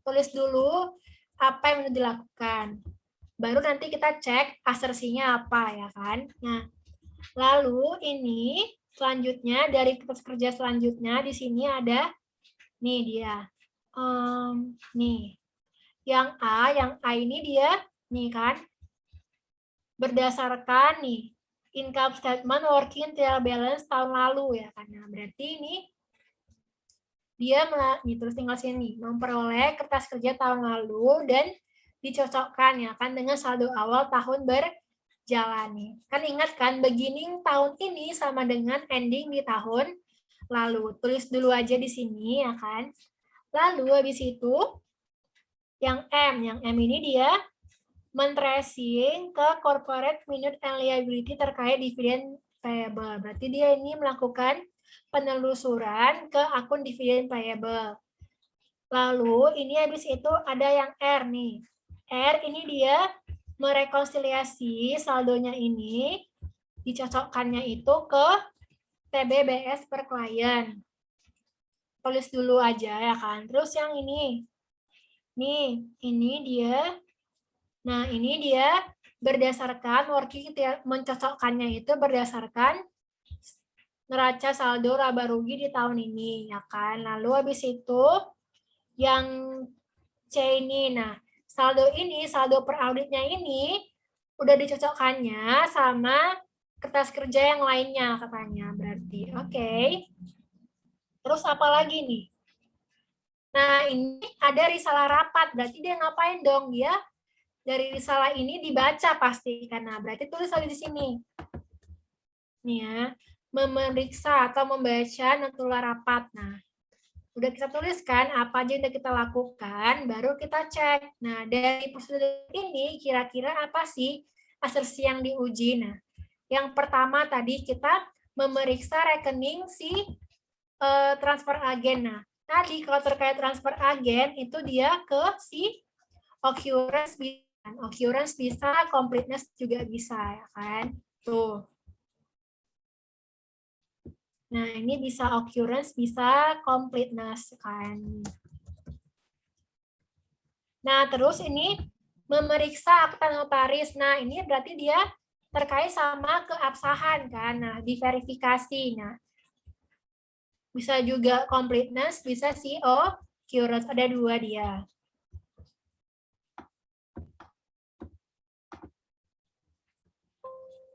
Speaker 2: Tulis dulu apa yang sudah dilakukan. Baru nanti kita cek asersinya apa ya kan. Nah, lalu ini selanjutnya dari kertas kerja selanjutnya di sini ada nih dia. Nih. Yang A ini dia nih kan berdasarkan nih income statement working trial balance tahun lalu ya karena berarti ini dia nih terus tinggal sini memperoleh kertas kerja tahun lalu dan dicocokkan ya kan dengan saldo awal tahun berjalan nih. Kan ingat kan beginning tahun ini sama dengan ending di tahun lalu. Tulis dulu aja di sini ya kan. Lalu habis itu yang M ini dia men-tracing ke corporate minute and liability terkait dividen payable. Berarti dia ini melakukan
Speaker 1: penelusuran ke akun dividen payable. Lalu ini habis itu ada yang R nih. R ini dia merekonsiliasi saldonya ini, dicocokkannya itu ke TBBS per klien. Tulis dulu aja ya kan. Terus yang ini. Nih, ini dia. Nah, ini dia berdasarkan working mencocokkannya itu berdasarkan neraca saldo laba rugi di tahun ini ya kan. Lalu habis itu yang C ini. Nah, saldo ini, saldo per auditnya ini udah dicocokkannya sama kertas kerja yang lainnya katanya. Berarti oke. Terus apa lagi nih? Nah, ini ada risalah rapat. Berarti dia ngapain dong? Dia dari risalah ini dibaca pasti. Karena berarti tulis lagi di sini. Nih ya, memeriksa atau membaca notula rapat. Nah, udah kita tuliskan apa aja yang udah kita lakukan, baru kita cek. Nah, dari prosedur ini kira-kira apa sih asersi yang diuji? Nah, yang pertama tadi kita memeriksa rekening si transfer agen. Nah, tadi kalau terkait transfer agen itu dia ke si occurrence bisa, occurrence bisa, completeness juga bisa ya kan. Tuh. Nah, ini bisa occurrence, bisa completeness kan. Nah, terus ini memeriksa akta notaris. Nah, ini berarti dia terkait sama keabsahan kan. Nah, diverifikasi. Nah, bisa juga completeness, bisa si occurrence. Ada dua dia.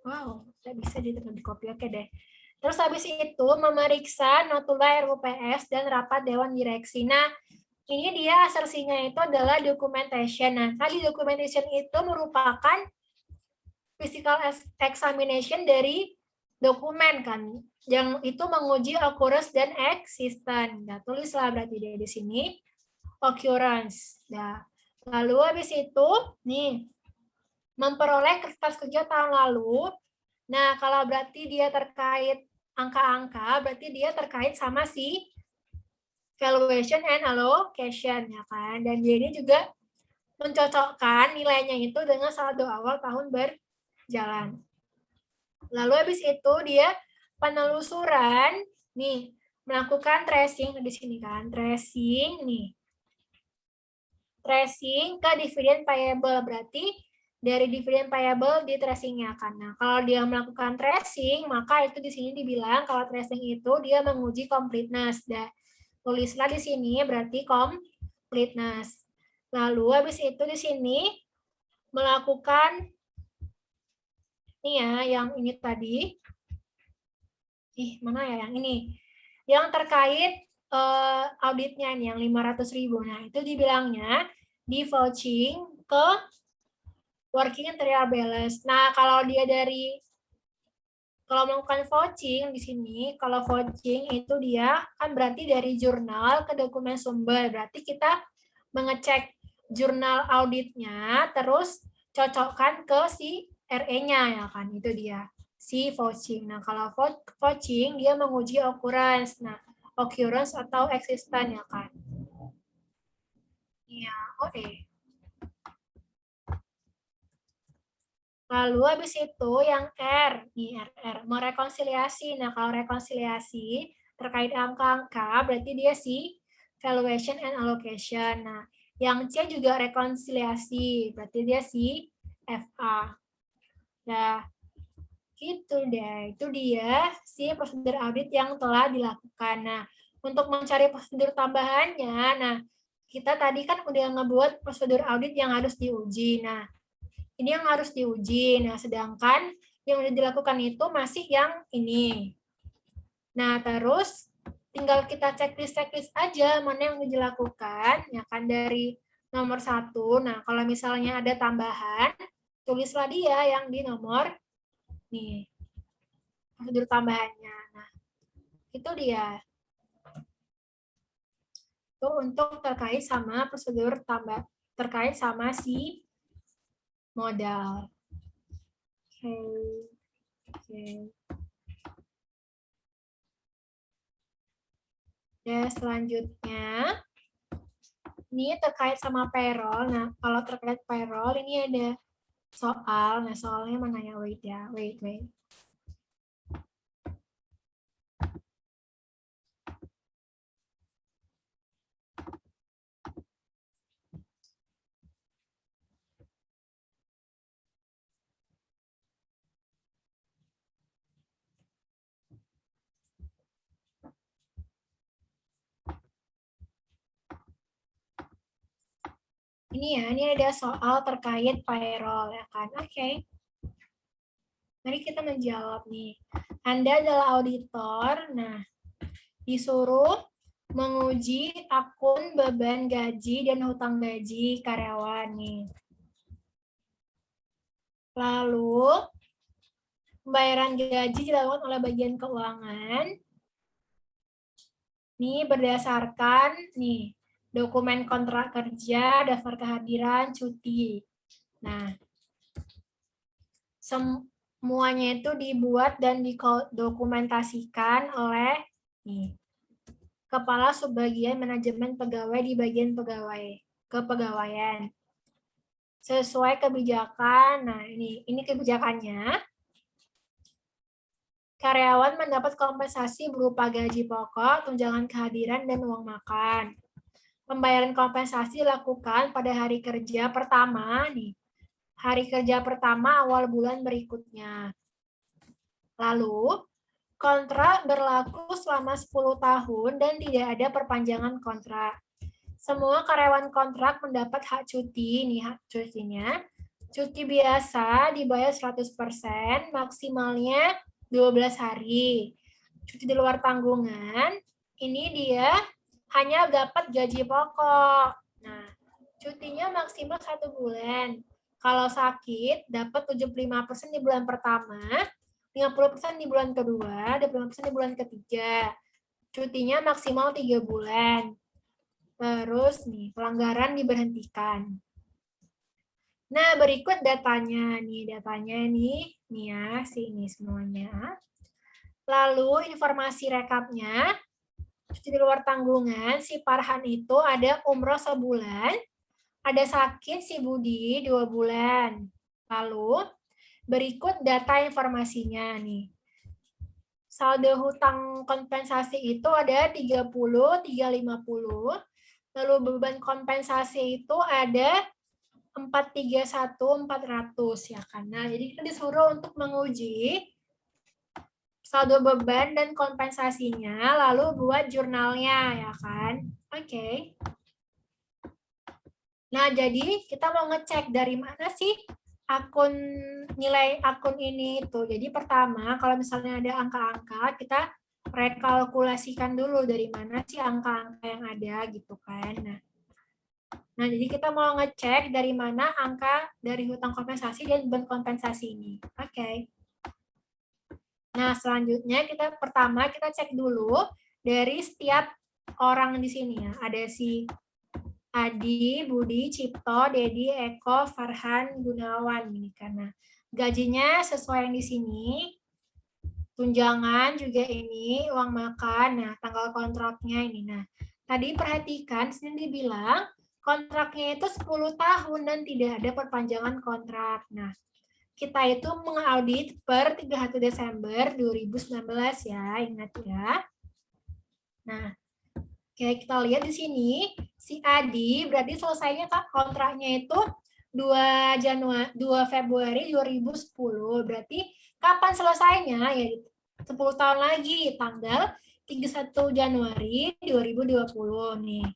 Speaker 1: Wow, tidak bisa di copy. Oke deh. Terus habis itu memeriksa notula RUPS dan rapat Dewan Direksi. Nah, ini dia asersinya itu adalah documentation. Nah, tadi documentation itu merupakan physical examination dari dokumen kan, yang itu menguji occurrence dan existence. Nah, tulislah berarti dia di sini occurrence. Nah, lalu habis itu nih memperoleh kertas kerja tahun lalu. Nah, kalau berarti dia terkait angka-angka, berarti dia terkait sama si valuation and allocation ya kan. Dan jadi juga mencocokkan nilainya itu dengan saldo awal tahun berjalan. Lalu habis itu dia penelusuran nih, melakukan tracing di sini kan, tracing nih. Tracing ke dividen payable berarti dari dividen payable di tracingnya kan. Nah, kalau dia melakukan tracing, maka itu di sini dibilang kalau tracing itu dia menguji completeness. Tulislah di sini berarti completeness. Lalu habis itu di sini melakukan ini ya, yang ini tadi. Mana ya yang ini? Yang terkait auditnya ini yang 500.000. Nah, itu dibilangnya di vouching ke working trial balance. Nah, kalau dia kalau melakukan vouching di sini, kalau vouching itu dia kan berarti dari jurnal ke dokumen sumber. Berarti kita mengecek jurnal auditnya, terus cocokkan ke si RE-nya ya kan, itu dia si vouching. Nah, kalau vouching dia menguji occurrence. Nah, occurrence atau existence ya kan. Iya, oke. Lalu habis itu yang R, nih R, merekonsiliasi. Nah, kalau rekonsiliasi terkait angka-angka, berarti dia si valuation and allocation. Nah, yang C juga rekonsiliasi, berarti dia si FA. Nah, gitu deh. Itu dia si prosedur audit yang telah dilakukan. Nah, untuk mencari prosedur tambahannya, nah, kita tadi kan udah ngebuat prosedur audit yang harus diuji. Nah, ini yang harus diuji. Nah, sedangkan yang sudah dilakukan itu masih yang ini. Nah, terus tinggal kita checklist aja mana yang sudah dilakukan, ya kan, dari nomor 1. Nah, kalau misalnya ada tambahan, tulislah dia yang di nomor nih, prosedur tambahannya. Nah, itu dia. Itu untuk terkait sama prosedur tambah, terkait sama si modal. Oke. Dan selanjutnya, ini terkait sama payroll. Nah, kalau terkait payroll, ini ada soal. Nah, soalnya mana ya? Wait ya, wait. Ini ya, ini ada soal terkait payroll ya kan. Oke. Mari kita menjawab nih. Anda adalah auditor. Nah, disuruh menguji akun beban gaji dan hutang gaji karyawan nih. Lalu, pembayaran gaji dilakukan oleh bagian keuangan. Ini berdasarkan nih dokumen kontrak kerja, daftar kehadiran, cuti. Nah, semuanya itu dibuat dan didokumentasikan oleh nih, Kepala Subbagian Manajemen Pegawai di bagian kepegawaian. Sesuai kebijakan, nah ini kebijakannya. Karyawan mendapat kompensasi berupa gaji pokok, tunjangan kehadiran, dan uang makan. Pembayaran kompensasi dilakukan pada hari kerja pertama nih. Hari kerja pertama awal bulan berikutnya. Lalu, kontrak berlaku selama 10 tahun dan tidak ada perpanjangan kontrak. Semua karyawan kontrak mendapat hak cuti, nih hak cutinya. Cuti biasa dibayar 100%, maksimalnya 12 hari. Cuti di luar tanggungan, ini dia hanya dapat gaji pokok. Nah, cutinya maksimal 1 bulan. Kalau sakit, dapat 75% di bulan pertama, 50% di bulan kedua, 25% di bulan ketiga. Cutinya maksimal 3 bulan. Terus nih, pelanggaran diberhentikan. Nah, berikut datanya nih ya, sini semuanya. Lalu informasi rekapnya, di luar tanggungan, si Farhan itu ada umroh sebulan, ada sakit si Budi 2 bulan. Lalu, berikut data informasinya nih. Saldo hutang kompensasi itu ada 30, 350. Lalu beban kompensasi itu ada 431, 400 ya kan. Nah, jadi kita disuruh untuk menguji saldo beban dan kompensasinya, lalu buat jurnalnya ya kan. Oke. Nah, jadi kita mau ngecek dari mana sih nilai akun ini itu. Jadi pertama, kalau misalnya ada angka-angka, kita rekalkulasikan dulu dari mana sih angka-angka yang ada gitu kan. Nah, jadi kita mau ngecek dari mana angka dari hutang kompensasi dan beban kompensasi ini. Oke. Nah, selanjutnya pertama kita cek dulu dari setiap orang di sini ya. Ada si Adi, Budi, Cipto, Dedi, Eko, Farhan, Gunawan ini karena gajinya sesuai yang di sini. Tunjangan juga ini, uang makan. Nah, tanggal kontraknya ini. Nah, tadi perhatikan sini dibilang kontraknya itu 10 tahun dan tidak ada perpanjangan kontrak. Nah, kita itu mengaudit per 31 Desember 2019 ya, ingat ya. Nah, kayak kita lihat di sini, si Adi berarti selesainya kontraknya itu 2 Februari 2010. Berarti kapan selesainya? Ya 10 tahun lagi, tanggal 31 Januari 2020 nih.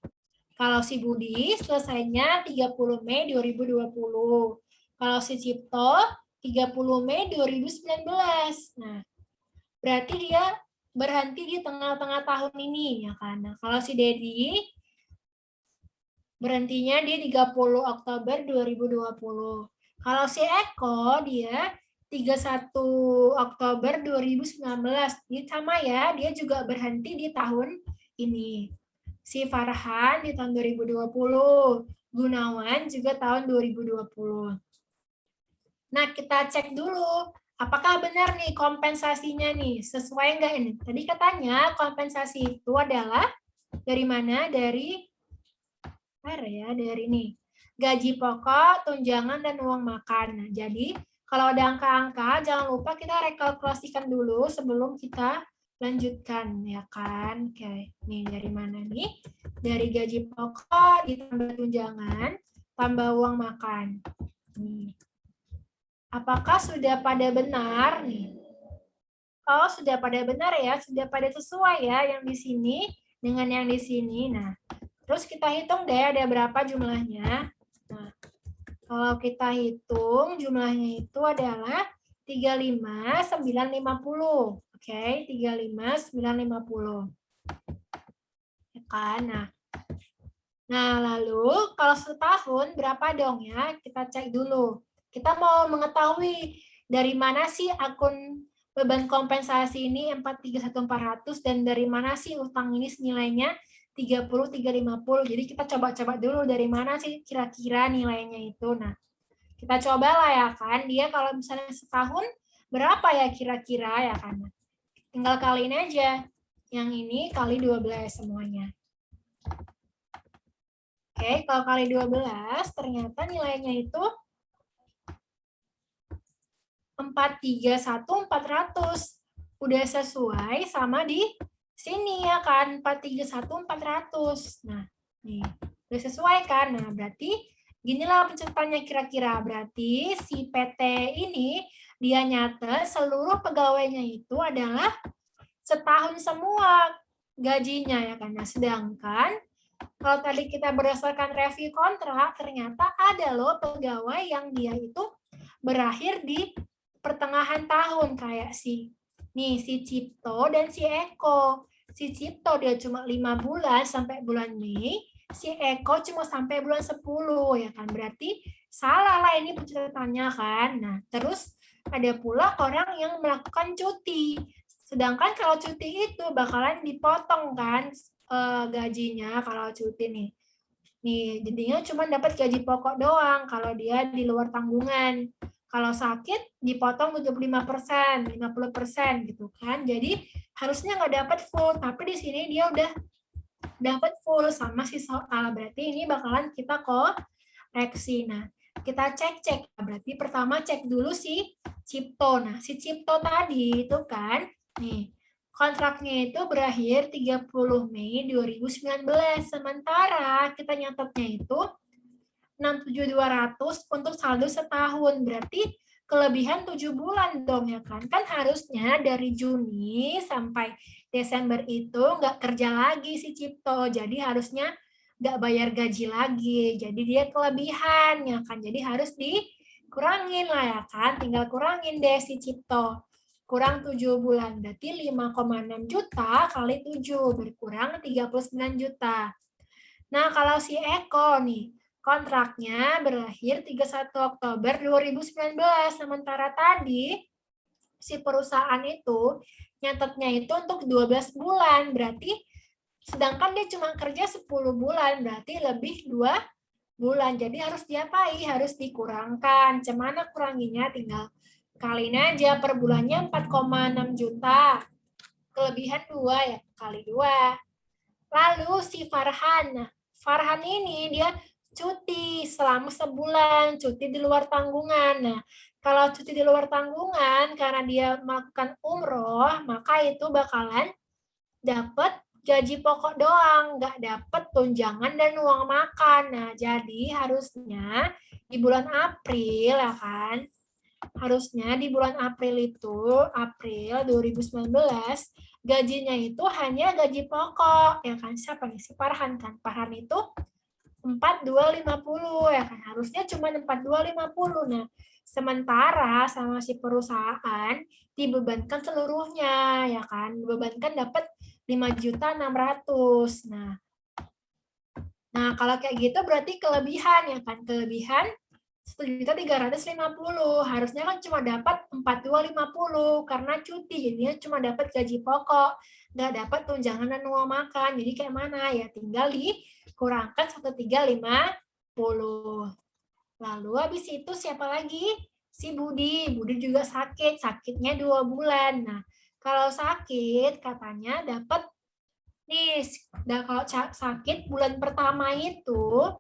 Speaker 1: Kalau si Budi selesainya 30 Mei 2020. Kalau si Cipto 30 Mei 2019. Nah, berarti dia berhenti di tengah-tengah tahun ini ya kan. Nah, kalau si Dedi berhentinya di 30 Oktober 2020. Kalau si Eko dia 31 Oktober 2019. Ini sama ya, dia juga berhenti di tahun ini. Si Farhan di tahun 2020, Gunawan juga tahun 2020. Nah, kita cek dulu, apakah benar nih kompensasinya nih, sesuai nggak ini? Tadi katanya kompensasi itu adalah Dari mana? Dari dari nih. Gaji pokok, tunjangan, dan uang makan. Nah, jadi kalau ada angka-angka, jangan lupa kita rekalkulasikan dulu sebelum kita lanjutkan, ya kan? Oke, nih dari mana nih? Dari gaji pokok ditambah tunjangan, tambah uang makan. Nih. Apakah sudah pada benar nih? Oh, sudah pada benar ya, sudah pada sesuai ya yang di sini dengan yang di sini. Nah, terus kita hitung deh ada berapa jumlahnya. Nah, kalau kita hitung jumlahnya itu adalah 35.950. Oke, 35.950. Ya kan? Nah, lalu kalau setahun berapa dong ya? Kita cek dulu. Kita mau mengetahui dari mana sih akun beban kompensasi ini 431.400 dan dari mana sih utang ini nilainya 30.350. Jadi kita coba-coba dulu dari mana sih kira-kira nilainya itu. Nah, kita cobalah ya kan. Dia kalau misalnya setahun berapa ya kira-kira ya kan. Tinggal kaliin aja. Yang ini kali 12 semuanya. Oke, kalau kali 12 ternyata nilainya itu 431.400. Udah sesuai sama di sini ya kan, 431.400. Nah, nih, udah sesuai kan? Nah, berarti ginilah pencetannya kira-kira. Berarti si PT ini dia nyata seluruh pegawainya itu adalah setahun semua gajinya ya kan. Nah, sedangkan kalau tadi kita berdasarkan review kontrak, ternyata ada loh pegawai yang dia itu berakhir di pertengahan tahun kayak si Cipto dan si Eko. Si Cipto dia cuma 5 bulan sampai bulan Mei, si Eko cuma sampai bulan 10 ya kan. Berarti salah lah ini pencatatannya kan. Nah, terus ada pula orang yang melakukan cuti. Sedangkan kalau cuti itu bakalan dipotong kan gajinya kalau cuti nih. Nih, jadinya cuma dapat gaji pokok doang kalau dia di luar tanggungan. Kalau sakit dipotong 75%, 50% gitu kan. Jadi harusnya nggak dapat full, tapi di sini dia udah dapat full sama si soal. Berarti ini bakalan kita koreksi. Nah, kita cek-cek. Berarti pertama cek dulu si Cipto. Nah, si Cipto tadi itu kan, nih, kontraknya itu berakhir 30 Mei 2019. Sementara kita nyatetnya itu 6.700 untuk saldo setahun. Berarti kelebihan 7 bulan dong ya kan. Kan harusnya dari Juni sampai Desember itu nggak kerja lagi si Cipto. Jadi harusnya nggak bayar gaji lagi. Jadi dia kelebihan ya kan. Jadi harus dikurangin lah ya kan. Tinggal kurangin deh si Cipto. Kurang 7 bulan. Berarti 5,6 juta kali 7 berkurang 39 juta. Nah, kalau si Eko nih, kontraknya berakhir 31 Oktober 2019. Sementara tadi si perusahaan itu nyatetnya itu untuk 12 bulan. Berarti sedangkan dia cuma kerja 10 bulan, berarti lebih 2 bulan. Jadi harus diapain? Harus dikurangkan. Cemana kuranginya? Tinggal kaliin aja per bulannya 4,6 juta. Kelebihan 2 ya, kali 2. Lalu si Farhan. Nah, Farhan ini dia cuti selama sebulan, cuti di luar tanggungan. Nah, kalau cuti di luar tanggungan karena dia melakukan umroh, maka itu bakalan dapat gaji pokok doang, nggak dapat tunjangan dan uang makan. Nah, jadi harusnya di bulan April ya kan, harusnya di bulan April itu, April 2019, gajinya itu hanya gaji pokok, ya kan? Siapa nih? Si Farhan kan. Farhan itu 4250 ya kan. Harusnya cuma 4250. Nah, sementara sama si perusahaan dibebankan seluruhnya, ya kan? Dibebankan dapat 5.600.000. Nah, kalau kayak gitu berarti kelebihan ya kan? Kelebihan 1.350.000. Harusnya kan cuma dapat 4.250 karena cuti, jadinya cuma dapat gaji pokok, nggak dapat tunjangan dan uang makan. Jadi kayak mana ya? Tinggal dikurangkan 1.350. Lalu habis itu siapa lagi? Si Budi. Budi juga sakit, sakitnya 2 bulan. Nah, kalau sakit katanya dapat Nih, dan kalau sakit bulan pertama itu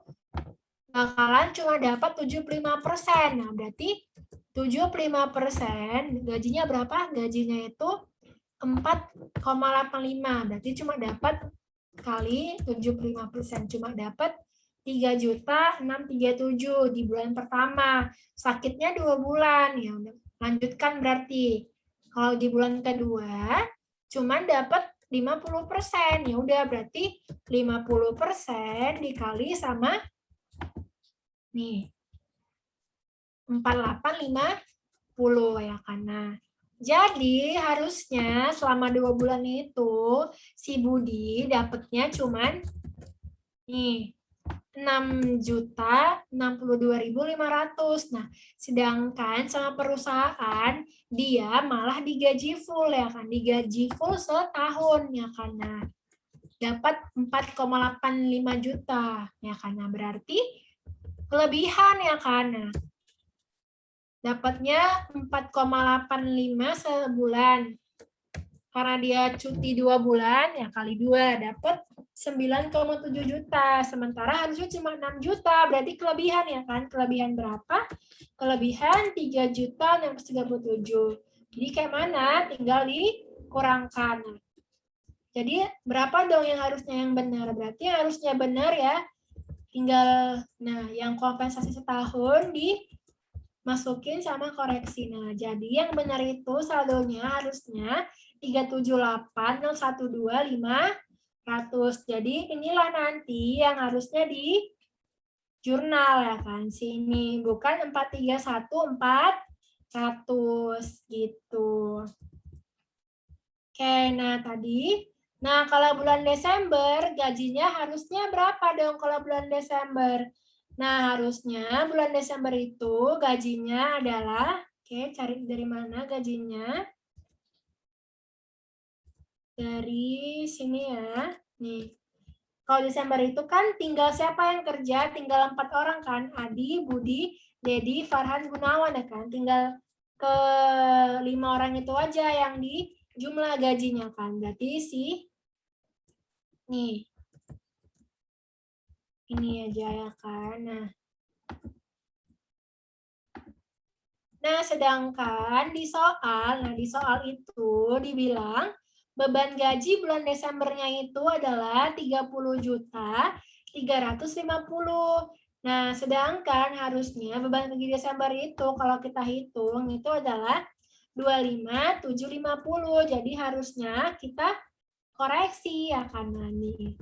Speaker 1: bakalan cuma dapat 75%. Nah, berarti 75% gajinya berapa? Gajinya itu 4,85. Berarti cuma dapat kali 75%. Cuma dapat 3.637 di bulan pertama. Sakitnya 2 bulan. Ya udah, lanjutkan berarti. Kalau di bulan kedua cuma dapat 50%. Ya udah berarti 50% dikali sama nih 4850 ya karena jadi harusnya selama 2 bulan itu si Budi dapatnya cuman nih 6.062.500. Nah, sedangkan sama perusahaan dia malah digaji full ya kan, digaji full setahun ya karena dapat 4,85 juta ya karena berarti kelebihan ya karena dapatnya 4,85 sebulan. Karena dia cuti 2 bulan, ya kali 2 dapat 9,7 juta. Sementara harusnya cuma 6 juta, berarti kelebihan ya kan? Kelebihan berapa? Kelebihan 3.637. Jadi kayak mana? Tinggal dikurangkan. Jadi berapa dong yang harusnya yang benar? Berarti yang harusnya benar ya, tinggal, nah yang kompensasi setahun dimasukin sama koreksi. Nah, jadi yang benar itu saldonya harusnya 378.012.500. Jadi inilah nanti yang harusnya di jurnal ya kan. Sini bukan 431.400 gitu. Oke, nah tadi kalau bulan Desember gajinya harusnya berapa dong kalau bulan Desember? Nah, harusnya bulan Desember itu gajinya adalah, oke, cari dari mana gajinya? Dari sini ya. Nih. Kalau Desember itu kan tinggal siapa yang kerja? Tinggal 4 orang kan? Adi, Budi, Dedi, Farhan, Gunawan ya kan? Tinggal ke 5 orang itu aja yang di jumlah gajinya kan. Berarti nih. Ini aja ya kan. Nah, sedangkan di soal itu dibilang beban gaji bulan Desembernya itu adalah 30.350.000. Nah, sedangkan harusnya beban gaji Desember itu kalau kita hitung itu adalah 25.750. Jadi harusnya kita koreksi ya karena nih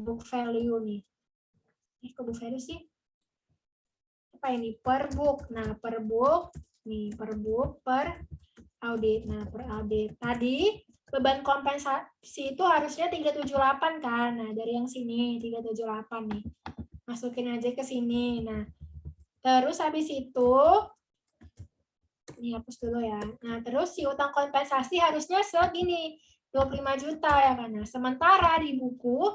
Speaker 1: book value nih. Kok book value sih? Apa ini? Per book. Nah, per book nih, per book per audit. Nah, per audit. Tadi beban kompensasi itu harusnya 378 kan. Nah, dari yang sini 378 nih. Masukin aja ke sini. Nah, terus habis itu ini hapus dulu ya. Nah, terus si utang kompensasi harusnya segini, 25 juta ya kan. Nah, sementara di buku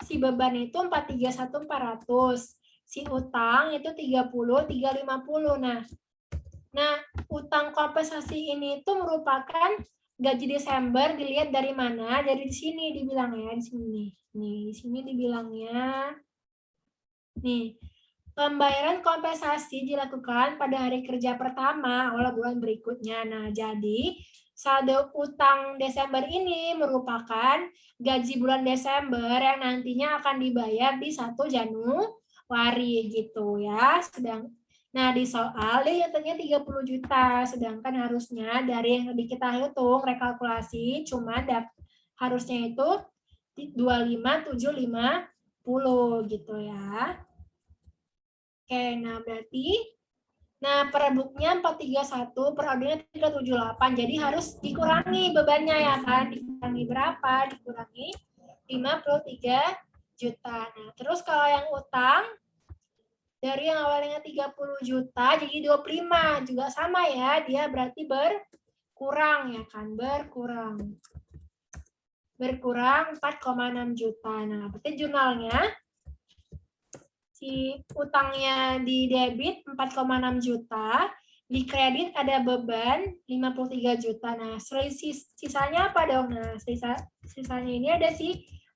Speaker 1: si beban itu 431.400. Si utang itu 30.350. Nah, utang kompensasi ini itu merupakan gaji Desember dilihat dari mana? Dari sini dibilangnya, di sini. Nih, di sini dibilangnya. Nih, pembayaran kompensasi dilakukan pada hari kerja pertama awal bulan berikutnya. Nah, jadi saldo utang Desember ini merupakan gaji bulan Desember yang nantinya akan dibayar di 1 Januari gitu ya. Nah, di soal dia nyatanya 30 juta, sedangkan harusnya dari yang kita hitung rekalkulasi cuma harusnya itu 25.750 gitu ya. Oke, nah berarti per booknya 431, per auditnya 378, jadi harus dikurangi bebannya ya kan, dikurangi berapa? Dikurangi 53 juta. Nah, terus kalau yang utang dari yang awalnya 30 juta jadi 25 juga sama ya, dia berarti berkurang ya kan, berkurang 4,6 juta. Nah, berarti jurnalnya si utangnya di debit 4,6 juta, di kredit ada beban 53 juta. Nah, sisanya apa dong? Nah, sisanya ini ada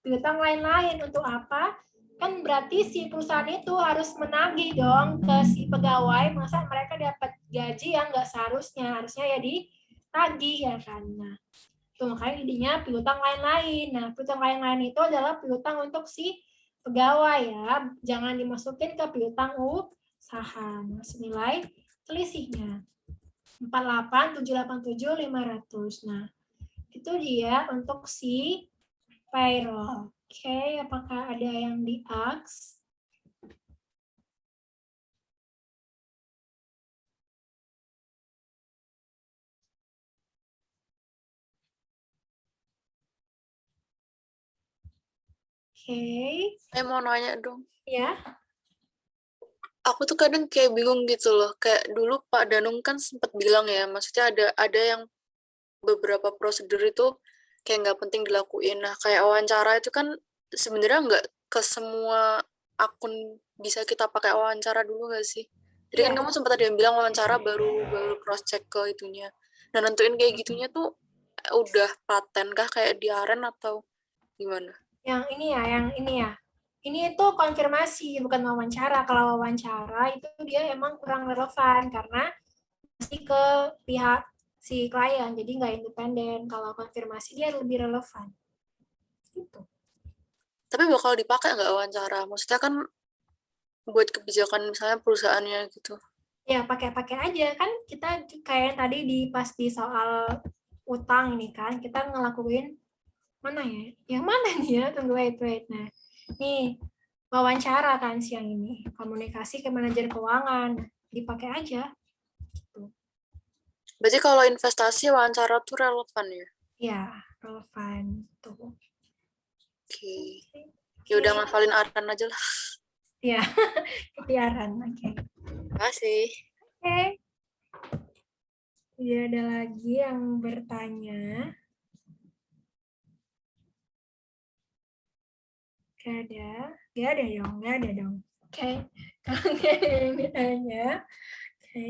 Speaker 1: piutang lain-lain. Untuk apa? Kan berarti si perusahaan itu harus menagih dong ke si pegawai. Masa mereka dapat gaji yang nggak seharusnya. Harusnya ya ditagih ya kan. Nah, itu makanya jadinya piutang lain-lain. Nah, piutang lain-lain itu adalah piutang untuk si pegawai ya. Jangan dimasukin ke piutang usaha. Nah, senilai selisihnya 48, 787, 500. Nah, itu dia untuk si payroll. Oke, apakah ada yang di-ask? Oke.
Speaker 3: Saya mau nanya dong.
Speaker 1: Ya.
Speaker 3: Aku tuh kadang kayak bingung gitu loh. Kayak dulu Pak Danung kan sempat bilang ya, maksudnya ada yang beberapa prosedur itu kayak nggak penting dilakuin. Nah, kayak wawancara itu kan sebenarnya nggak ke semua akun bisa kita pakai wawancara dulu nggak sih? Jadi kan kamu sempat ada yang bilang wawancara baru cross check ke itunya. Nah, nentuin kayak gitunya tuh udah paten kah kayak di Aren atau gimana?
Speaker 1: Yang ini ya. Ini itu konfirmasi, bukan wawancara. Kalau wawancara itu dia emang kurang relevan karena masih ke pihak si klien, jadi nggak independen. Kalau konfirmasi dia lebih relevan. Gitu.
Speaker 3: Tapi bakal dipakai nggak wawancara? Maksudnya kan buat kebijakan misalnya perusahaannya gitu.
Speaker 1: Ya, pakai-pakai aja. Kan kita kayak tadi pas di soal utang ini kan, kita ngelakuin mana ya? Yang mana nih ya? Tunggu, wait. Nah, nih wawancara kan siang ini. Komunikasi ke manajer keuangan. Dipakai aja.
Speaker 3: Berarti kalau investasi wawancara tuh relevan ya?
Speaker 1: Ya, relevan. Tuh.
Speaker 3: Oke. Ya udah ngafalin Aran aja lah.
Speaker 1: Ya, kepiaran. Oke.
Speaker 3: Makasih.
Speaker 1: Oke. Tidak ada lagi yang bertanya. Gak ada dong. Oke. Kalau nggak ada yang ditanya, oke.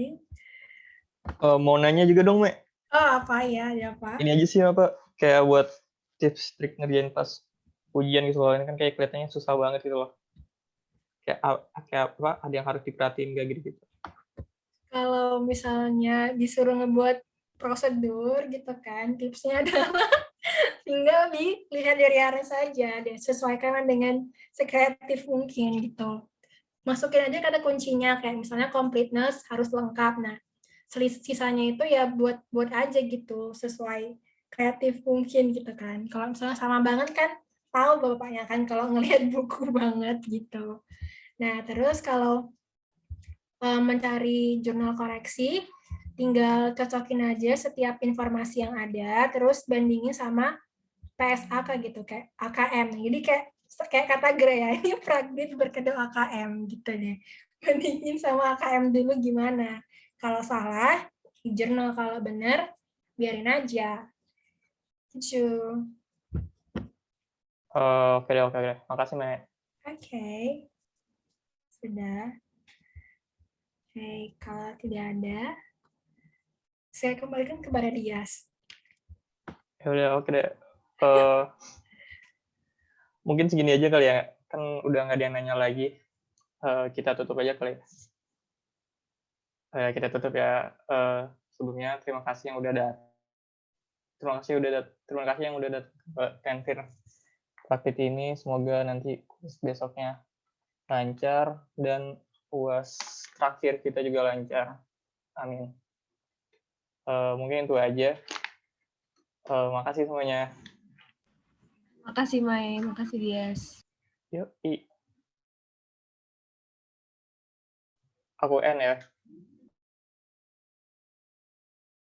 Speaker 4: Mau nanya juga dong, Mek.
Speaker 1: Oh, apa ya? Ada apa?
Speaker 4: Ini aja sih apa? Kayak buat tips trik ngerjain pas ujian gitu loh. Ini kan kayak kelihatannya susah banget gitu loh. Kayak apa? Ada yang harus diperhatiin gak gitu?
Speaker 1: Kalau misalnya disuruh ngebuat prosedur gitu kan, tipsnya adalah tinggal dilihat dari arah saja dan sesuaikan dengan sekreatif mungkin gitu. Masukin aja kata kuncinya kayak misalnya completeness harus lengkap. Nah, sisanya itu ya buat aja gitu sesuai kreatif mungkin gitu kan. Kalau misalnya sama banget kan tahu bapaknya kan kalau ngelihat buku banget gitu. Nah, terus kalau mencari jurnal koreksi, tinggal cocokin aja setiap informasi yang ada, terus bandingin sama PSAK gitu, kayak AKM. Jadi kayak kata Gre ya, ini Pragbit berkedok AKM gitu deh. Bandingin sama AKM dulu gimana. Kalau salah, di jurnal. Kalau benar, biarin aja. Gitu.
Speaker 4: Oke. Makasih, Mek.
Speaker 1: Oke. Sudah. Oke, kalau tidak ada, saya kembalikan kepada Dias.
Speaker 4: Ya udah, oke deh. Mungkin segini aja kali ya. Kan udah nggak ada yang nanya lagi. Kita tutup aja kali ya. Kita tutup ya. Sebelumnya terima kasih yang udah datang. Terima kasih yang udah datang ke Tenfir Praktik ini. Semoga nanti besoknya lancar dan UAS terakhir kita juga lancar. Amin. Mungkin itu aja. Makasih semuanya.
Speaker 5: Makasih Mai, makasih Dias.
Speaker 4: Yuk, Aku N ya.